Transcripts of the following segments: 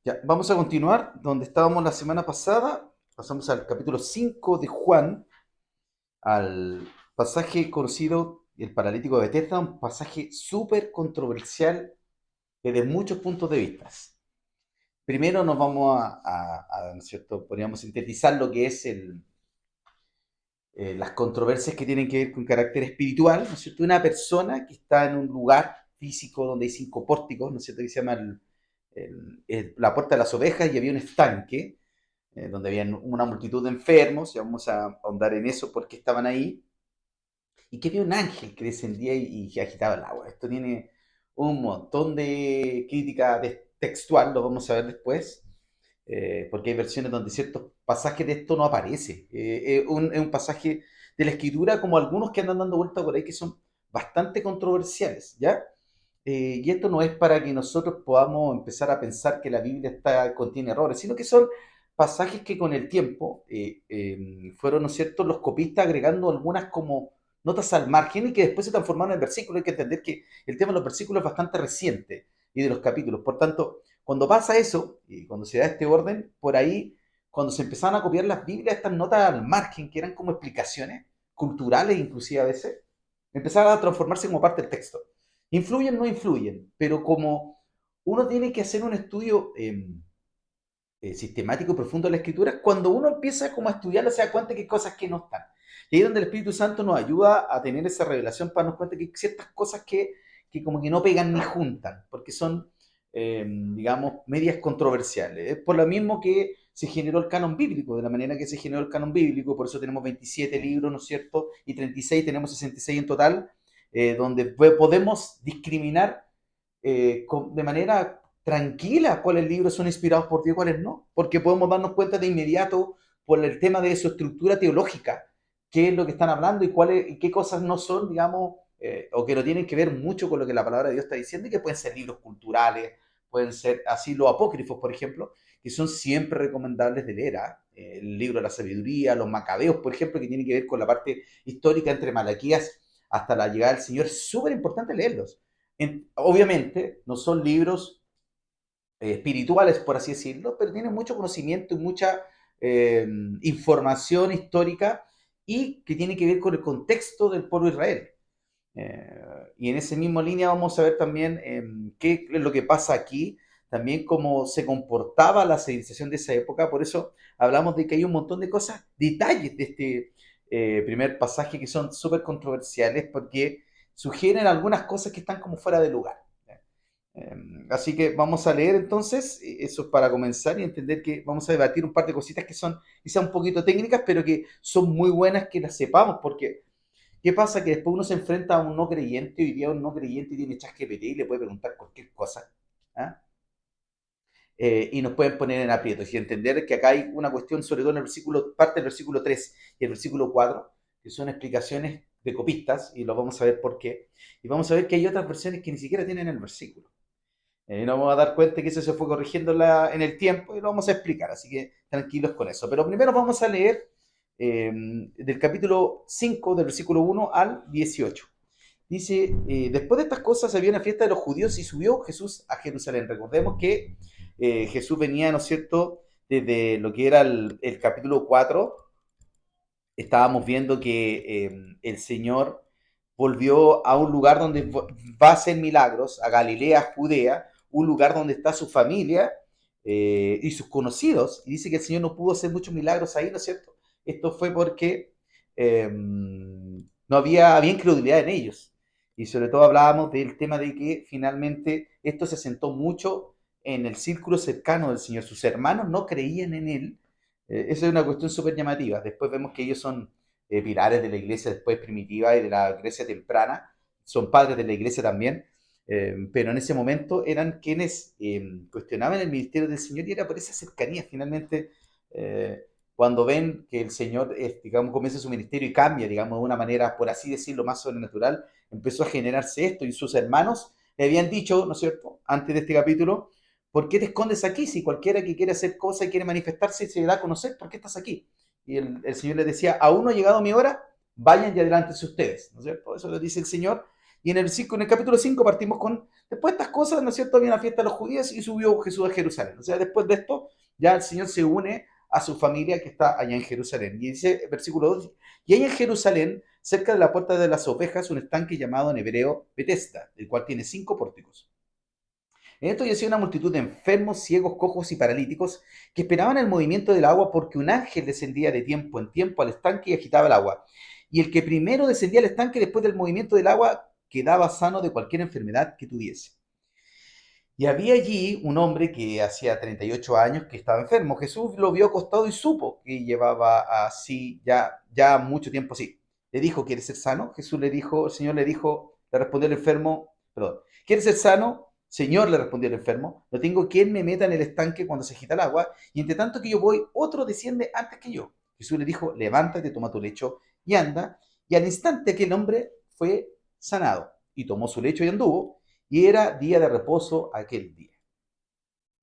Ya, vamos a continuar donde estábamos la semana pasada. Pasamos al capítulo 5 de Juan, al pasaje conocido, el paralítico de Bethesda, un pasaje súper controversial desde muchos puntos de vista. Primero nos vamos ¿no es cierto? Podríamos sintetizar lo que es las controversias que tienen que ver con carácter espiritual, ¿no es cierto? Una persona que está en un lugar físico donde hay 5 pórticos, ¿no es cierto? Que se llama la puerta de las ovejas y había un estanque donde había una multitud de enfermos, y vamos a ahondar en eso porque estaban ahí, y que había un ángel que descendía y que agitaba el agua. Esto tiene un montón de crítica textual, lo vamos a ver después, porque hay versiones donde ciertos pasajes de esto no aparece. Es un pasaje de la escritura como algunos que andan dando vuelta por ahí que son bastante controversiales, ¿ya? Y esto no es para que nosotros podamos empezar a pensar que la Biblia contiene errores, sino que son pasajes que con el tiempo fueron, ¿no es cierto?, los copistas agregando algunas como notas al margen y que después se transformaron en versículos. Hay que entender que el tema de los versículos es bastante reciente y de los capítulos. Por tanto, cuando pasa eso, y cuando se da este orden, por ahí, cuando se empezaban a copiar las Biblias, estas notas al margen, que eran como explicaciones culturales inclusive a veces, empezaban a transformarse como parte del texto. Influyen, no influyen, pero como uno tiene que hacer un estudio sistemático y profundo de la escritura, cuando uno empieza como a estudiarlo se da cuenta que hay cosas que no están. Y ahí es donde el Espíritu Santo nos ayuda a tener esa revelación para darnos cuenta que hay ciertas cosas que como que no pegan ni juntan, porque son, digamos, medias controversiales. Es por lo mismo que se generó el canon bíblico, de la manera que se generó el canon bíblico, por eso tenemos 27 libros, ¿no es cierto? Y 36, tenemos 66 en total, donde podemos discriminar de manera tranquila cuáles libros son inspirados por Dios y cuáles no, porque podemos darnos cuenta de inmediato por el tema de su estructura teológica, qué es lo que están hablando y qué cosas no son, digamos, o que no tienen que ver mucho con lo que la palabra de Dios está diciendo, y que pueden ser libros culturales, pueden ser así los apócrifos, por ejemplo, que son siempre recomendables de leer. El libro de la sabiduría, los macabeos, por ejemplo, que tiene que ver con la parte histórica entre Malaquías hasta la llegada del Señor, es súper importante leerlos. Obviamente, no son libros espirituales, por así decirlo, pero tienen mucho conocimiento y mucha eh, información histórica y que tiene que ver con el contexto del pueblo de Israel. Y en esa misma línea vamos a ver también qué es lo que pasa aquí, también cómo se comportaba la civilización de esa época. Por eso hablamos de que hay un montón de cosas, detalles de este primer pasaje que son súper controversiales porque sugieren algunas cosas que están como fuera de lugar. Así que vamos a leer entonces, eso para comenzar y entender que vamos a debatir un par de cositas que son quizá un poquito técnicas, pero que son muy buenas que las sepamos, porque ¿qué pasa? Que después uno se enfrenta a un no creyente, hoy día un no creyente tiene ChatGPT y le puede preguntar cualquier cosa, ¿ah? Y nos pueden poner en aprietos y entender que acá hay una cuestión, sobre todo en el versículo, parte del versículo 3 y el versículo 4 que son explicaciones de copistas, y lo vamos a ver por qué, y vamos a ver que hay otras versiones que ni siquiera tienen el versículo. Nos vamos a dar cuenta que eso se fue corrigiendo en el tiempo y lo vamos a explicar, así que tranquilos con eso. Pero primero vamos a leer del capítulo 5 del versículo 1 al 18. Dice, después de estas cosas había una fiesta de los judíos y subió Jesús a Jerusalén. Recordemos que Jesús venía, ¿no es cierto?, desde lo que era el capítulo 4. Estábamos viendo que el Señor volvió a un lugar donde va a hacer milagros, a Galilea, Judea, un lugar donde está su familia y sus conocidos. Y dice que el Señor no pudo hacer muchos milagros ahí, ¿no es cierto? Esto fue porque no había incredulidad en ellos. Y sobre todo hablábamos del tema de que finalmente esto se asentó mucho en el círculo cercano del Señor. Sus hermanos no creían en Él. Esa es una cuestión súper llamativa. Después vemos que ellos son pilares de la iglesia después primitiva y de la iglesia temprana. Son padres de la iglesia también. Pero en ese momento eran quienes cuestionaban el ministerio del Señor, y era por esa cercanía finalmente cuando ven que el Señor, digamos, comienza su ministerio y cambia, digamos, de una manera, por así decirlo, más sobrenatural, empezó a generarse esto, y sus hermanos le habían dicho, ¿no es cierto?, antes de este capítulo, ¿por qué te escondes aquí? Si cualquiera que quiere hacer cosas y quiere manifestarse se da a conocer, ¿por qué estás aquí? Y el Señor les decía, aún no ha llegado mi hora, vayan y adelántense ustedes, ¿no es cierto? Eso lo dice el Señor. Y en el capítulo 5 partimos con, después de estas cosas, ¿no es cierto?, había una fiesta de los judíos y subió Jesús a Jerusalén. O sea, después de esto, ya el Señor se une a su familia que está allá en Jerusalén. Y dice, versículo 2, y hay en Jerusalén, cerca de la puerta de las ovejas, un estanque llamado en hebreo Betesda, el cual tiene 5 pórticos. En esto yacía una multitud de enfermos, ciegos, cojos y paralíticos que esperaban el movimiento del agua porque un ángel descendía de tiempo en tiempo al estanque y agitaba el agua. Y el que primero descendía al estanque después del movimiento del agua quedaba sano de cualquier enfermedad que tuviese. Y había allí un hombre que hacía 38 años que estaba enfermo. Jesús lo vio acostado y supo que llevaba así ya mucho tiempo así. Le dijo, ¿quieres ser sano? Jesús le dijo, el Señor le dijo, le respondió el enfermo, perdón, ¿quieres ser sano? Señor, le respondió el enfermo, no tengo quien me meta en el estanque cuando se agita el agua, y entre tanto que yo voy, otro desciende antes que yo. Jesús le dijo, levántate, toma tu lecho y anda. Y al instante aquel hombre fue sanado, y tomó su lecho y anduvo, y era día de reposo aquel día.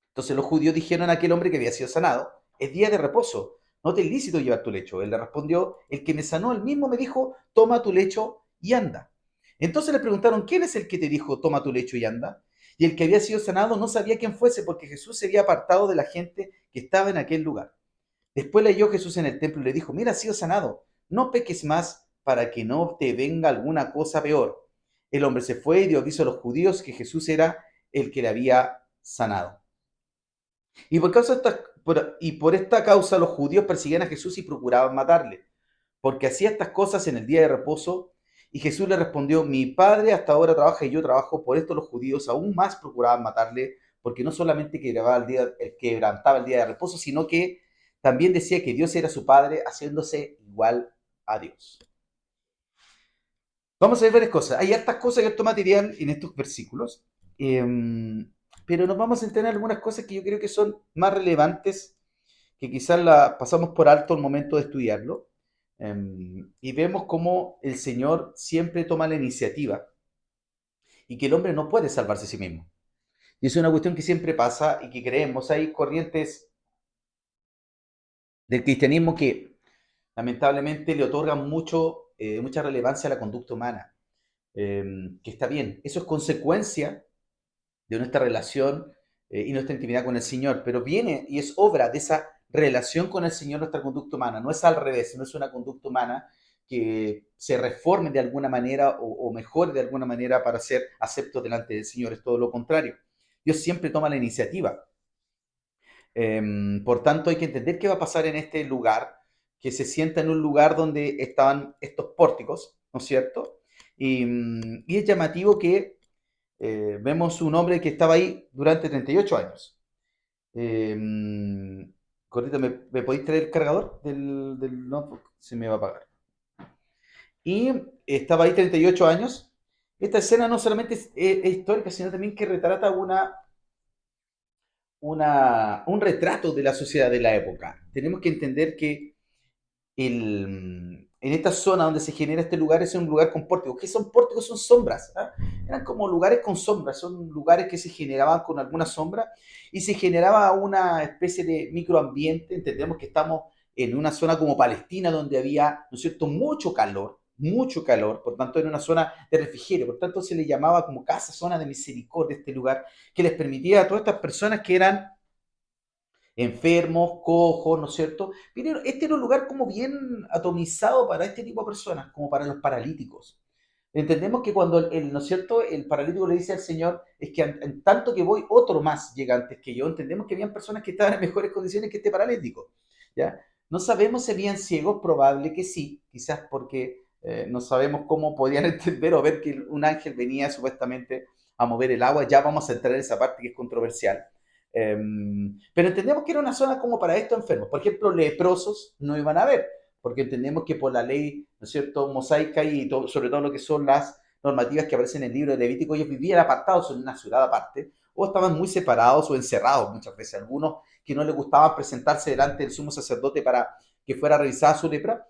Entonces los judíos dijeron a aquel hombre que había sido sanado, es día de reposo, no te es lícito llevar tu lecho. Él le respondió, el que me sanó, él mismo me dijo, toma tu lecho y anda. Entonces le preguntaron, ¿quién es el que te dijo, toma tu lecho y anda? Y el que había sido sanado no sabía quién fuese, porque Jesús se había apartado de la gente que estaba en aquel lugar. Después le halló Jesús en el templo y le dijo, mira, has sido sanado, no peques más para que no te venga alguna cosa peor. El hombre se fue y dio aviso a los judíos que Jesús era el que le había sanado. Y por esta causa los judíos perseguían a Jesús y procuraban matarle, porque hacía estas cosas en el día de reposo. Y Jesús le respondió, mi padre hasta ahora trabaja y yo trabajo. Por esto los judíos aún más procuraban matarle, porque no solamente quebrantaba el día de reposo, sino que también decía que Dios era su padre, haciéndose igual a Dios. Vamos a ver varias cosas. Hay hartas cosas y harto material en estos versículos, pero nos vamos a entender algunas cosas que yo creo que son más relevantes, que quizás la pasamos por alto al momento de estudiarlo. Y vemos cómo el Señor siempre toma la iniciativa y que el hombre no puede salvarse a sí mismo. Y es una cuestión que siempre pasa y que creemos. Hay corrientes del cristianismo que lamentablemente le otorgan mucha relevancia a la conducta humana, que está bien. Eso es consecuencia de nuestra relación y nuestra intimidad con el Señor, pero viene y es obra de esa relación con el Señor nuestra conducta humana. No es al revés, no es una conducta humana que se reforme de alguna manera o mejore de alguna manera para ser acepto delante del Señor, es todo lo contrario. Dios siempre toma la iniciativa. Por tanto, hay que entender qué va a pasar en este lugar, que se sienta en un lugar donde estaban estos pórticos, ¿no es cierto? Y es llamativo que vemos un hombre que estaba ahí durante 38 años. Eh, Cortito, ¿me podéis traer el cargador del notebook? Se me va a apagar. Y estaba ahí 38 años. Esta escena no solamente es histórica, sino también que retrata un retrato de la sociedad de la época. Tenemos que entender que en esta zona donde se genera este lugar es un lugar con pórticos. ¿Qué son pórticos? Son sombras. ¿Ah? Eran como lugares con sombras, son lugares que se generaban con alguna sombra y se generaba una especie de microambiente. Entendemos que estamos en una zona como Palestina donde había, ¿no es cierto?, mucho calor, por tanto era una zona de refrigerio, por tanto se le llamaba como casa, zona de misericordia este lugar, que les permitía a todas estas personas que eran enfermos, cojos, ¿no es cierto? Este era un lugar como bien atomizado para este tipo de personas, como para los paralíticos. Entendemos que cuando ¿no es cierto?, el paralítico le dice al Señor, es que en tanto que voy, otro más llega antes que yo. Entendemos que habían personas que estaban en mejores condiciones que este paralítico, ¿ya? No sabemos si habían ciegos, probable que sí, quizás porque no sabemos cómo podían entender o ver que un ángel venía supuestamente a mover el agua. Ya vamos a entrar en esa parte que es controversial. Pero entendemos que era una zona como para estos enfermos. Por ejemplo, leprosos no iban a ver, porque entendemos que por la ley, ¿no es cierto?, mosaica y todo, sobre todo lo que son las normativas que aparecen en el libro de Levítico, ellos vivían apartados en una ciudad aparte, o estaban muy separados o encerrados muchas veces. Algunos que no les gustaba presentarse delante del sumo sacerdote para que fuera revisada su lepra,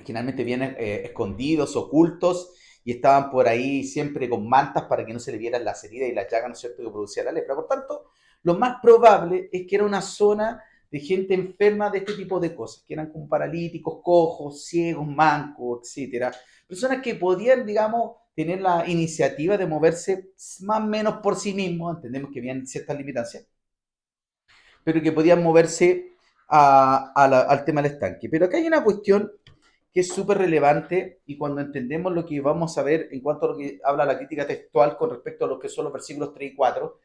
generalmente vienen escondidos, ocultos, y estaban por ahí siempre con mantas para que no se le vieran las heridas y las llagas, ¿no es cierto?, que producía la lepra. Por tanto, lo más probable es que era una zona de gente enferma de este tipo de cosas, que eran como paralíticos, cojos, ciegos, mancos, etcétera. Personas que podían, digamos, tener la iniciativa de moverse más o menos por sí mismo, entendemos que habían ciertas limitancias, pero que podían moverse al tema del estanque. Pero acá hay una cuestión que es súper relevante y cuando entendemos lo que vamos a ver en cuanto a lo que habla la crítica textual con respecto a lo que son los versículos 3 y 4,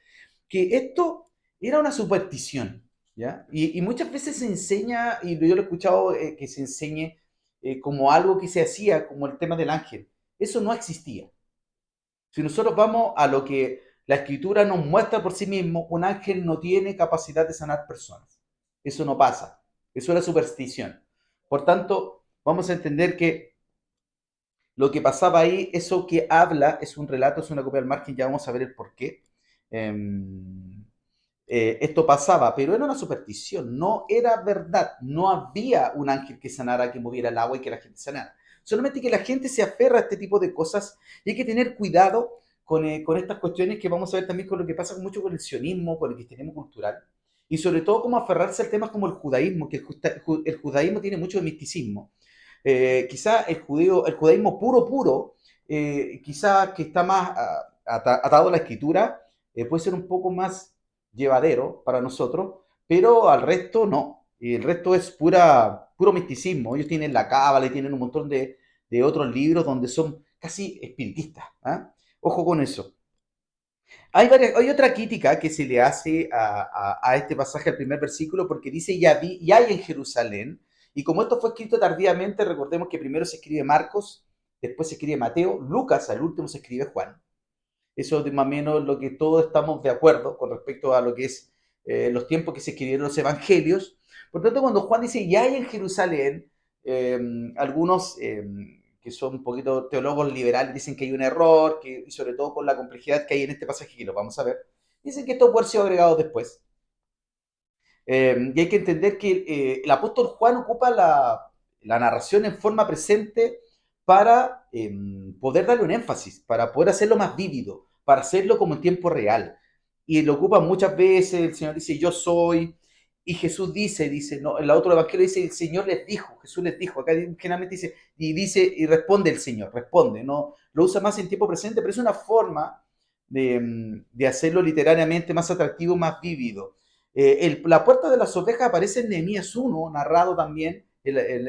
que esto era una superstición, ¿ya? Y muchas veces se enseña, y yo lo he escuchado que se enseñe como algo que se hacía, como el tema del ángel. Eso no existía. Si nosotros vamos a lo que la escritura nos muestra por sí mismo, un ángel no tiene capacidad de sanar personas. Eso no pasa. Eso era superstición. Por tanto, vamos a entender que lo que pasaba ahí, eso que habla, es un relato, es una copia del margen, ya vamos a ver el por qué. Esto pasaba, pero era una superstición, no era verdad, no había un ángel que sanara, que moviera el agua y que la gente sanara. Solamente que la gente se aferra a este tipo de cosas y hay que tener cuidado con estas cuestiones que vamos a ver también con lo que pasa mucho con el sionismo, con el cristianismo cultural y sobre todo cómo aferrarse a temas como el judaísmo, que el judaísmo tiene mucho de misticismo. Quizá el judaísmo puro, quizá que está más atado a la escritura, puede ser un poco más llevadero para nosotros, pero al resto no. Y el resto es puro misticismo. Ellos tienen la cábala y tienen un montón de otros libros donde son casi espiritistas. ¿Ah? Ojo con eso. Hay otra crítica que se le hace a este pasaje, al primer versículo, porque dice, y hay en Jerusalén, y como esto fue escrito tardíamente, recordemos que primero se escribe Marcos, después se escribe Mateo, Lucas, al último se escribe Juan. Eso es más o menos lo que todos estamos de acuerdo con respecto a lo que es los tiempos que se escribieron los evangelios. Por lo tanto, cuando Juan dice, y hay en Jerusalén, eh, algunos que son un poquito teólogos liberales dicen que hay un error, y sobre todo con la complejidad que hay en este pasaje, que lo vamos a ver, dicen que esto puede ser agregado después. Y hay que entender que el apóstol Juan ocupa la narración en forma presente para poder darle un énfasis, para poder hacerlo más vívido, para hacerlo como en tiempo real. Y lo ocupa muchas veces, el Señor dice, yo soy, y Jesús dice, no, en el otro evangelio dice, el Señor les dijo, Jesús les dijo, acá generalmente y responde el Señor, responde, no lo usa más en tiempo presente, pero es una forma de hacerlo literariamente más atractivo, más vívido. La puerta de las ovejas aparece en Nehemías 1, narrado también.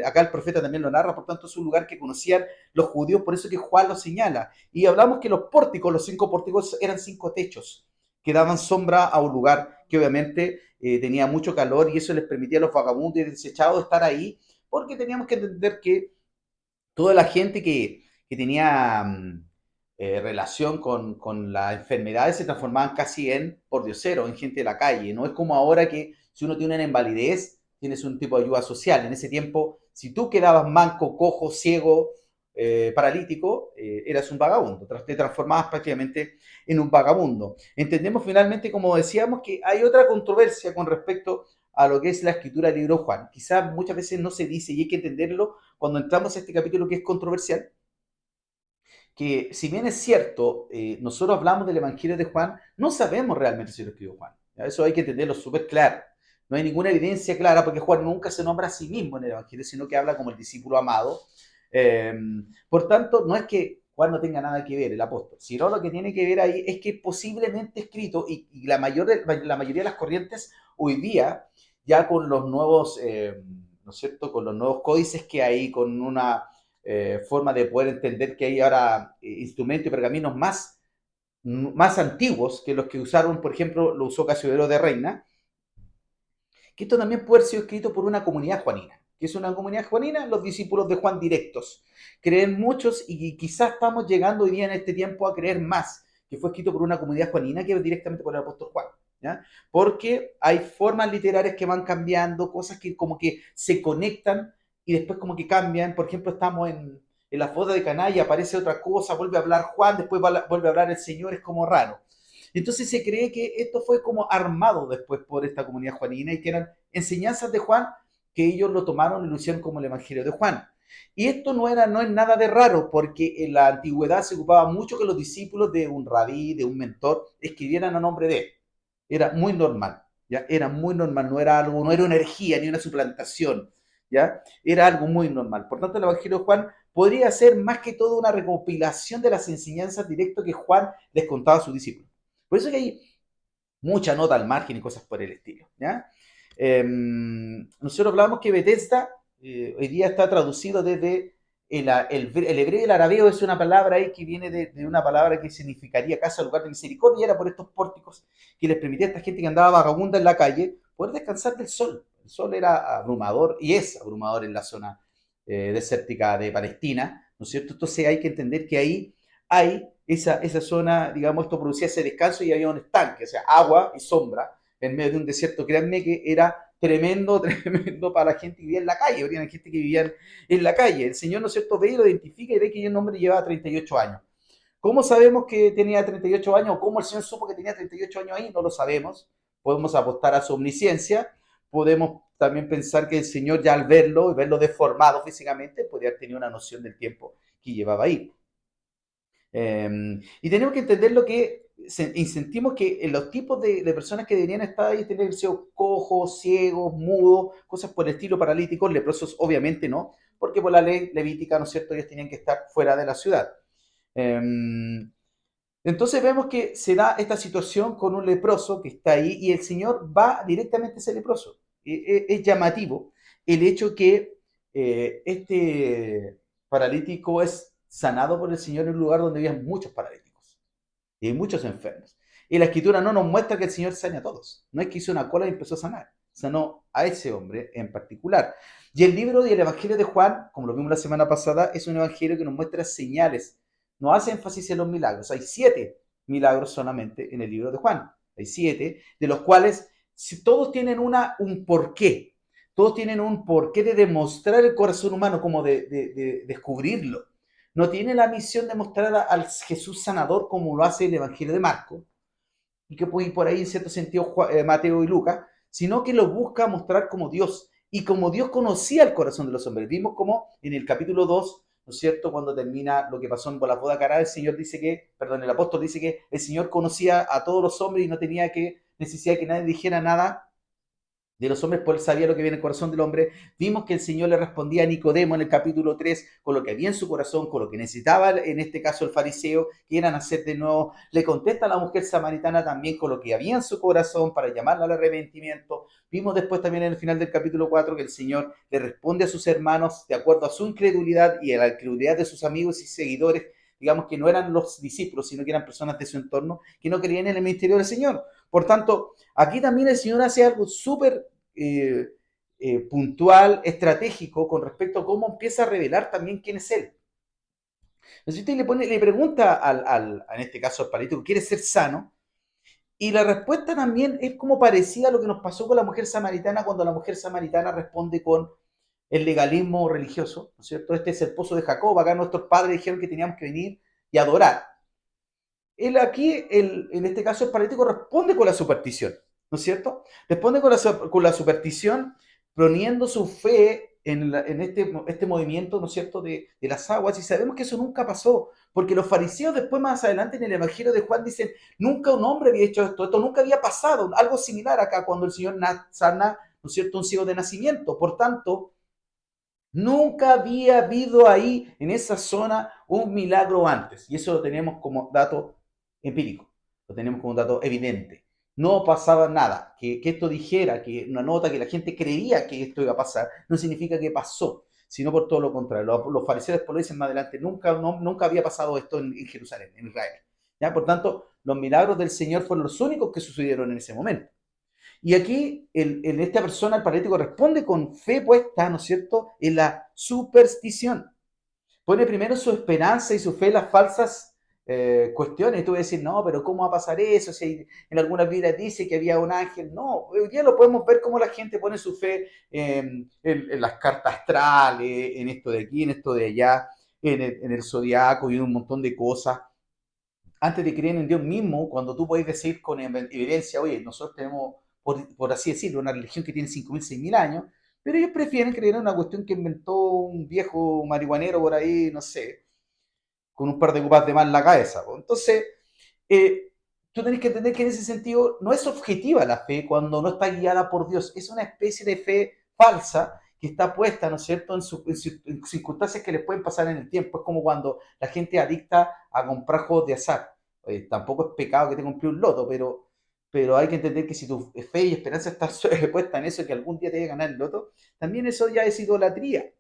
Acá el profeta también lo narra, por tanto es un lugar que conocían los judíos, por eso que Juan lo señala. Y hablamos que los pórticos, los 5 pórticos, eran 5 techos que daban sombra a un lugar que obviamente tenía mucho calor y eso les permitía a los vagabundos y desechados estar ahí, porque teníamos que entender que toda la gente que tenía relación con las enfermedades se transformaban casi en pordioseros, en gente de la calle. No es como ahora que si uno tiene una invalidez, tienes un tipo de ayuda social. En ese tiempo, si tú quedabas manco, cojo, ciego, paralítico, eras un vagabundo. Te transformabas prácticamente en un vagabundo. Entendemos finalmente, como decíamos, que hay otra controversia con respecto a lo que es la escritura del libro de Juan. Quizás muchas veces no se dice y hay que entenderlo cuando entramos a este capítulo que es controversial, que si bien es cierto, nosotros hablamos del Evangelio de Juan, no sabemos realmente si lo escribió Juan. ¿Ya? Eso hay que entenderlo súper claro. No hay ninguna evidencia clara porque Juan nunca se nombra a sí mismo en el Evangelio, sino que habla como el discípulo amado. Eh, por tanto, no es que Juan no tenga nada que ver, el apóstol, sino lo que tiene que ver ahí es que posiblemente escrito, y la mayoría de las corrientes hoy día, ya con los nuevos, ¿no es cierto?, con los nuevos códices que hay, con una forma de poder entender que hay ahora instrumentos y pergaminos más antiguos que los que usaron, por ejemplo, lo usó Casiodoro de Reina, que esto también puede haber sido escrito por una comunidad juanina. ¿Qué es una comunidad juanina? Los discípulos de Juan directos. Creen muchos y quizás estamos llegando hoy día en este tiempo a creer más, que fue escrito por una comunidad juanina que directamente por el apóstol Juan. ¿Ya? Porque hay formas literarias que van cambiando, cosas que como que se conectan y después como que cambian. Por ejemplo, estamos en la boda de Caná y aparece otra cosa, vuelve a hablar Juan, después vuelve a hablar el Señor, es como raro. Entonces se cree que esto fue como armado después por esta comunidad juanina y que eran enseñanzas de Juan que ellos lo tomaron y lo hicieron como el Evangelio de Juan. Y esto no es nada de raro, porque en la antigüedad se ocupaba mucho que los discípulos de un rabí, de un mentor, escribieran a nombre de él. Era muy normal, ¿ya? Era muy normal, no era una herejía ni una suplantación, ¿ya? Era algo muy normal. Por tanto, el Evangelio de Juan podría ser más que todo una recopilación de las enseñanzas directas que Juan les contaba a sus discípulos. Por eso que hay mucha nota al margen y cosas por el estilo, ¿ya? Nosotros hablamos que Bethesda hoy día está traducido desde el hebreo y el arameo, es una palabra ahí que viene de una palabra que significaría casa, lugar de misericordia, y era por estos pórticos que les permitía a esta gente que andaba vagabunda en la calle poder descansar del sol. El sol era abrumador y es abrumador en la zona desértica de Palestina, ¿no es cierto? Entonces hay que entender que ahí hay esa zona, digamos, esto producía ese descanso y había un estanque, o sea, agua y sombra en medio de un desierto. Créanme que era tremendo, tremendo para la gente que vivía en la calle, había gente que vivía en la calle. El Señor, ¿no es cierto?, ve y lo identifica y ve que el hombre llevaba 38 años. ¿Cómo sabemos que tenía 38 años o cómo el Señor supo que tenía 38 años ahí? No lo sabemos. Podemos apostar a su omnisciencia, podemos también pensar que el Señor ya al verlo y verlo deformado físicamente, podría haber tenido una noción del tiempo que llevaba ahí. Y tenemos que entender lo que sentimos que los tipos de personas que deberían estar ahí tener sido cojos, ciegos, mudos, cosas por el estilo, paralíticos, leprosos, obviamente no, porque por la ley levítica, ¿no es cierto?, ellos tenían que estar fuera de la ciudad. Um, entonces vemos que se da esta situación con un leproso que está ahí y el Señor va directamente a ese leproso. Es llamativo el hecho que este paralítico es sanado por el Señor en un lugar donde había muchos paralíticos y muchos enfermos. Y la Escritura no nos muestra que el Señor sane a todos. No es que hizo una cola y empezó a sanar. Sanó a ese hombre en particular. Y el libro del Evangelio de Juan, como lo vimos la semana pasada, es un evangelio que nos muestra señales. No hace énfasis en los milagros. Hay 7 milagros solamente en el libro de Juan. Hay 7, de los cuales todos tienen un porqué. Todos tienen un porqué de demostrar el corazón humano, como de descubrirlo. No tiene la misión de mostrar al Jesús sanador como lo hace el Evangelio de Marcos, y que puede ir por ahí en cierto sentido Mateo y Lucas, sino que lo busca mostrar como Dios, y como Dios conocía el corazón de los hombres. Vimos como en el capítulo 2, ¿no es cierto?, cuando termina lo que pasó en la boda Caná, el Señor dice que, perdón, el apóstol dice que el Señor conocía a todos los hombres y no tenía necesidad de que nadie dijera nada de los hombres, pues él sabía lo que había en el corazón del hombre. Vimos que el Señor le respondía a Nicodemo en el capítulo 3 con lo que había en su corazón, con lo que necesitaba en este caso el fariseo, que era nacer de nuevo. Le contesta a la mujer samaritana también con lo que había en su corazón para llamarla al arrepentimiento. Vimos después también en el final del capítulo 4 que el Señor le responde a sus hermanos de acuerdo a su incredulidad y a la incredulidad de sus amigos y seguidores, digamos que no eran los discípulos, sino que eran personas de su entorno que no creían en el ministerio del Señor. Por tanto, aquí también el Señor hace algo súper puntual, estratégico, con respecto a cómo empieza a revelar también quién es Él. Entonces usted le pregunta en este caso al paralítico, ¿quiere ser sano? Y la respuesta también es como parecida a lo que nos pasó con la mujer samaritana, cuando la mujer samaritana responde con el legalismo religioso, ¿no es cierto? Este es el pozo de Jacob, acá nuestros padres dijeron que teníamos que venir y adorar. Él aquí, en este caso el paralítico, responde con la superstición, ¿no es cierto? Responde con la superstición, poniendo su fe en este movimiento, ¿no es cierto?, de las aguas, y sabemos que eso nunca pasó, porque los fariseos después, más adelante, en el Evangelio de Juan, dicen, nunca un hombre había hecho esto nunca había pasado, algo similar acá, cuando el Señor sana, ¿no es cierto?, un ciego de nacimiento. Por tanto, nunca había habido ahí, en esa zona, un milagro antes, y eso lo tenemos como dato empírico, lo tenemos como un dato evidente. No pasaba nada. Que esto dijera, que una nota que la gente creía que esto iba a pasar, no significa que pasó, sino por todo lo contrario. Los fariseos después lo dicen más adelante, nunca había pasado esto en Jerusalén, en Israel. ¿Ya? Por tanto, los milagros del Señor fueron los únicos que sucedieron en ese momento. Y aquí en esta persona, el paralítico, responde con fe puesta, ¿no es cierto?, en la superstición. Pone primero su esperanza y su fe en las falsas cuestiones. Y tú vas a decir, no, pero ¿cómo va a pasar eso? Si en algunas Biblias dice que había un ángel. No, hoy día lo podemos ver cómo la gente pone su fe en las cartas astrales, en esto de aquí, en esto de allá, en el zodiaco y en un montón de cosas. Antes de creer en Dios mismo, cuando tú puedes decir con evidencia, oye, nosotros tenemos, por así decirlo, una religión que tiene 5.000, 6.000 años, pero ellos prefieren creer en una cuestión que inventó un viejo marihuanero por ahí, no sé, con un par de copas de más en la cabeza. Entonces, tú tenés que entender que en ese sentido no es objetiva la fe cuando no está guiada por Dios, es una especie de fe falsa que está puesta, ¿no es cierto?, en circunstancias que les pueden pasar en el tiempo. Es como cuando la gente es adicta a comprar juegos de azar. Tampoco es pecado que te compre un loto, pero hay que entender que si tu fe y esperanza está puesta en eso, que algún día te vaya a ganar el loto, también eso ya es idolatría.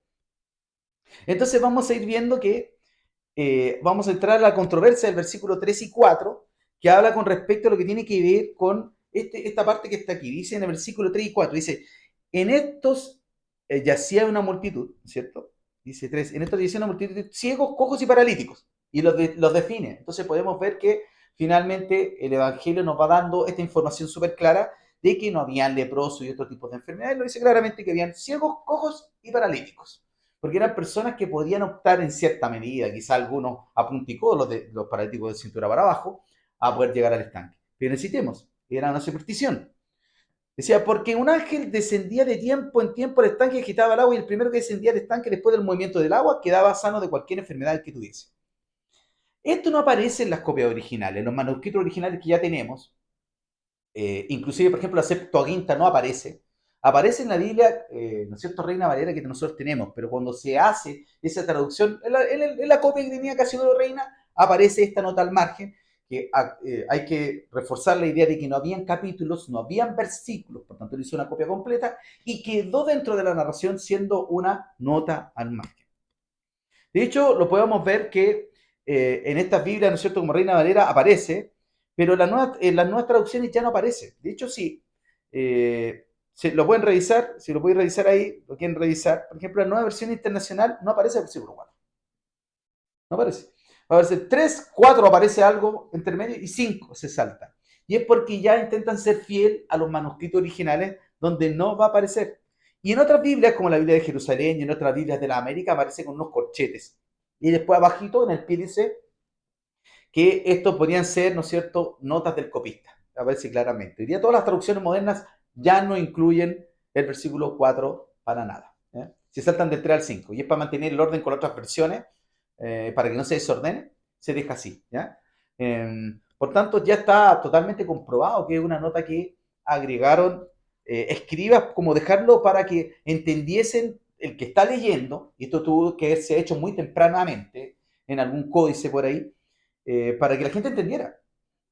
Entonces vamos a ir viendo que vamos a entrar a la controversia del versículo 3 y 4, que habla con respecto a lo que tiene que ver con esta parte que está aquí. Dice en el versículo 3 y 4, dice, en estos yacía una multitud, ¿cierto? Dice 3, en estos yacía una multitud de ciegos, cojos y paralíticos, y los define. Entonces podemos ver que finalmente el Evangelio nos va dando esta información súper clara de que no habían leprosos y otro tipo de enfermedades. Lo dice claramente que habían ciegos, cojos y paralíticos, porque eran personas que podían optar en cierta medida, quizá algunos a punticó, los paralíticos de cintura para abajo, a poder llegar al estanque. Pero necesitemos, era una superstición. Decía, porque un ángel descendía de tiempo en tiempo al estanque, agitaba el agua, y el primero que descendía al estanque después del movimiento del agua quedaba sano de cualquier enfermedad que tuviese. Esto no aparece en las copias originales, en los manuscritos originales que ya tenemos. Inclusive, por ejemplo, la Septuaginta no aparece. Aparece en la Biblia, ¿no es cierto?, Reina Valera, que nosotros tenemos, pero cuando se hace esa traducción, en la copia que tenía casi de Reina, aparece esta nota al margen, que hay que reforzar la idea de que no habían capítulos, no habían versículos, por tanto, le hizo una copia completa, y quedó dentro de la narración siendo una nota al margen. De hecho, lo podemos ver que en estas Biblias, ¿no es cierto?, como Reina Valera aparece, pero en las nuevas traducciones ya no aparece. De hecho, sí, si lo pueden revisar, si lo pueden revisar ahí, lo quieren revisar. Por ejemplo, en la nueva versión internacional no aparece el versículo 4. No aparece. Va a aparecer 3, 4 aparece algo entre medio y 5 se salta. Y es porque ya intentan ser fiel a los manuscritos originales donde no va a aparecer. Y en otras Biblias, como la Biblia de Jerusalén y en otras Biblias de la América, aparece con unos corchetes. Y después abajito en el pie dice que estos podrían ser, ¿no es cierto?, notas del copista. Aparece claramente. Hoy día todas las traducciones modernas ya no incluyen el versículo 4 para nada. Se saltan del 3 al 5. Y es para mantener el orden con otras versiones, para que no se desordene, se deja así. ¿Ya? Por tanto, ya está totalmente comprobado que es una nota que agregaron escribas, como dejarlo para que entendiesen el que está leyendo, y esto tuvo que haberse hecho muy tempranamente en algún códice por ahí, para que la gente entendiera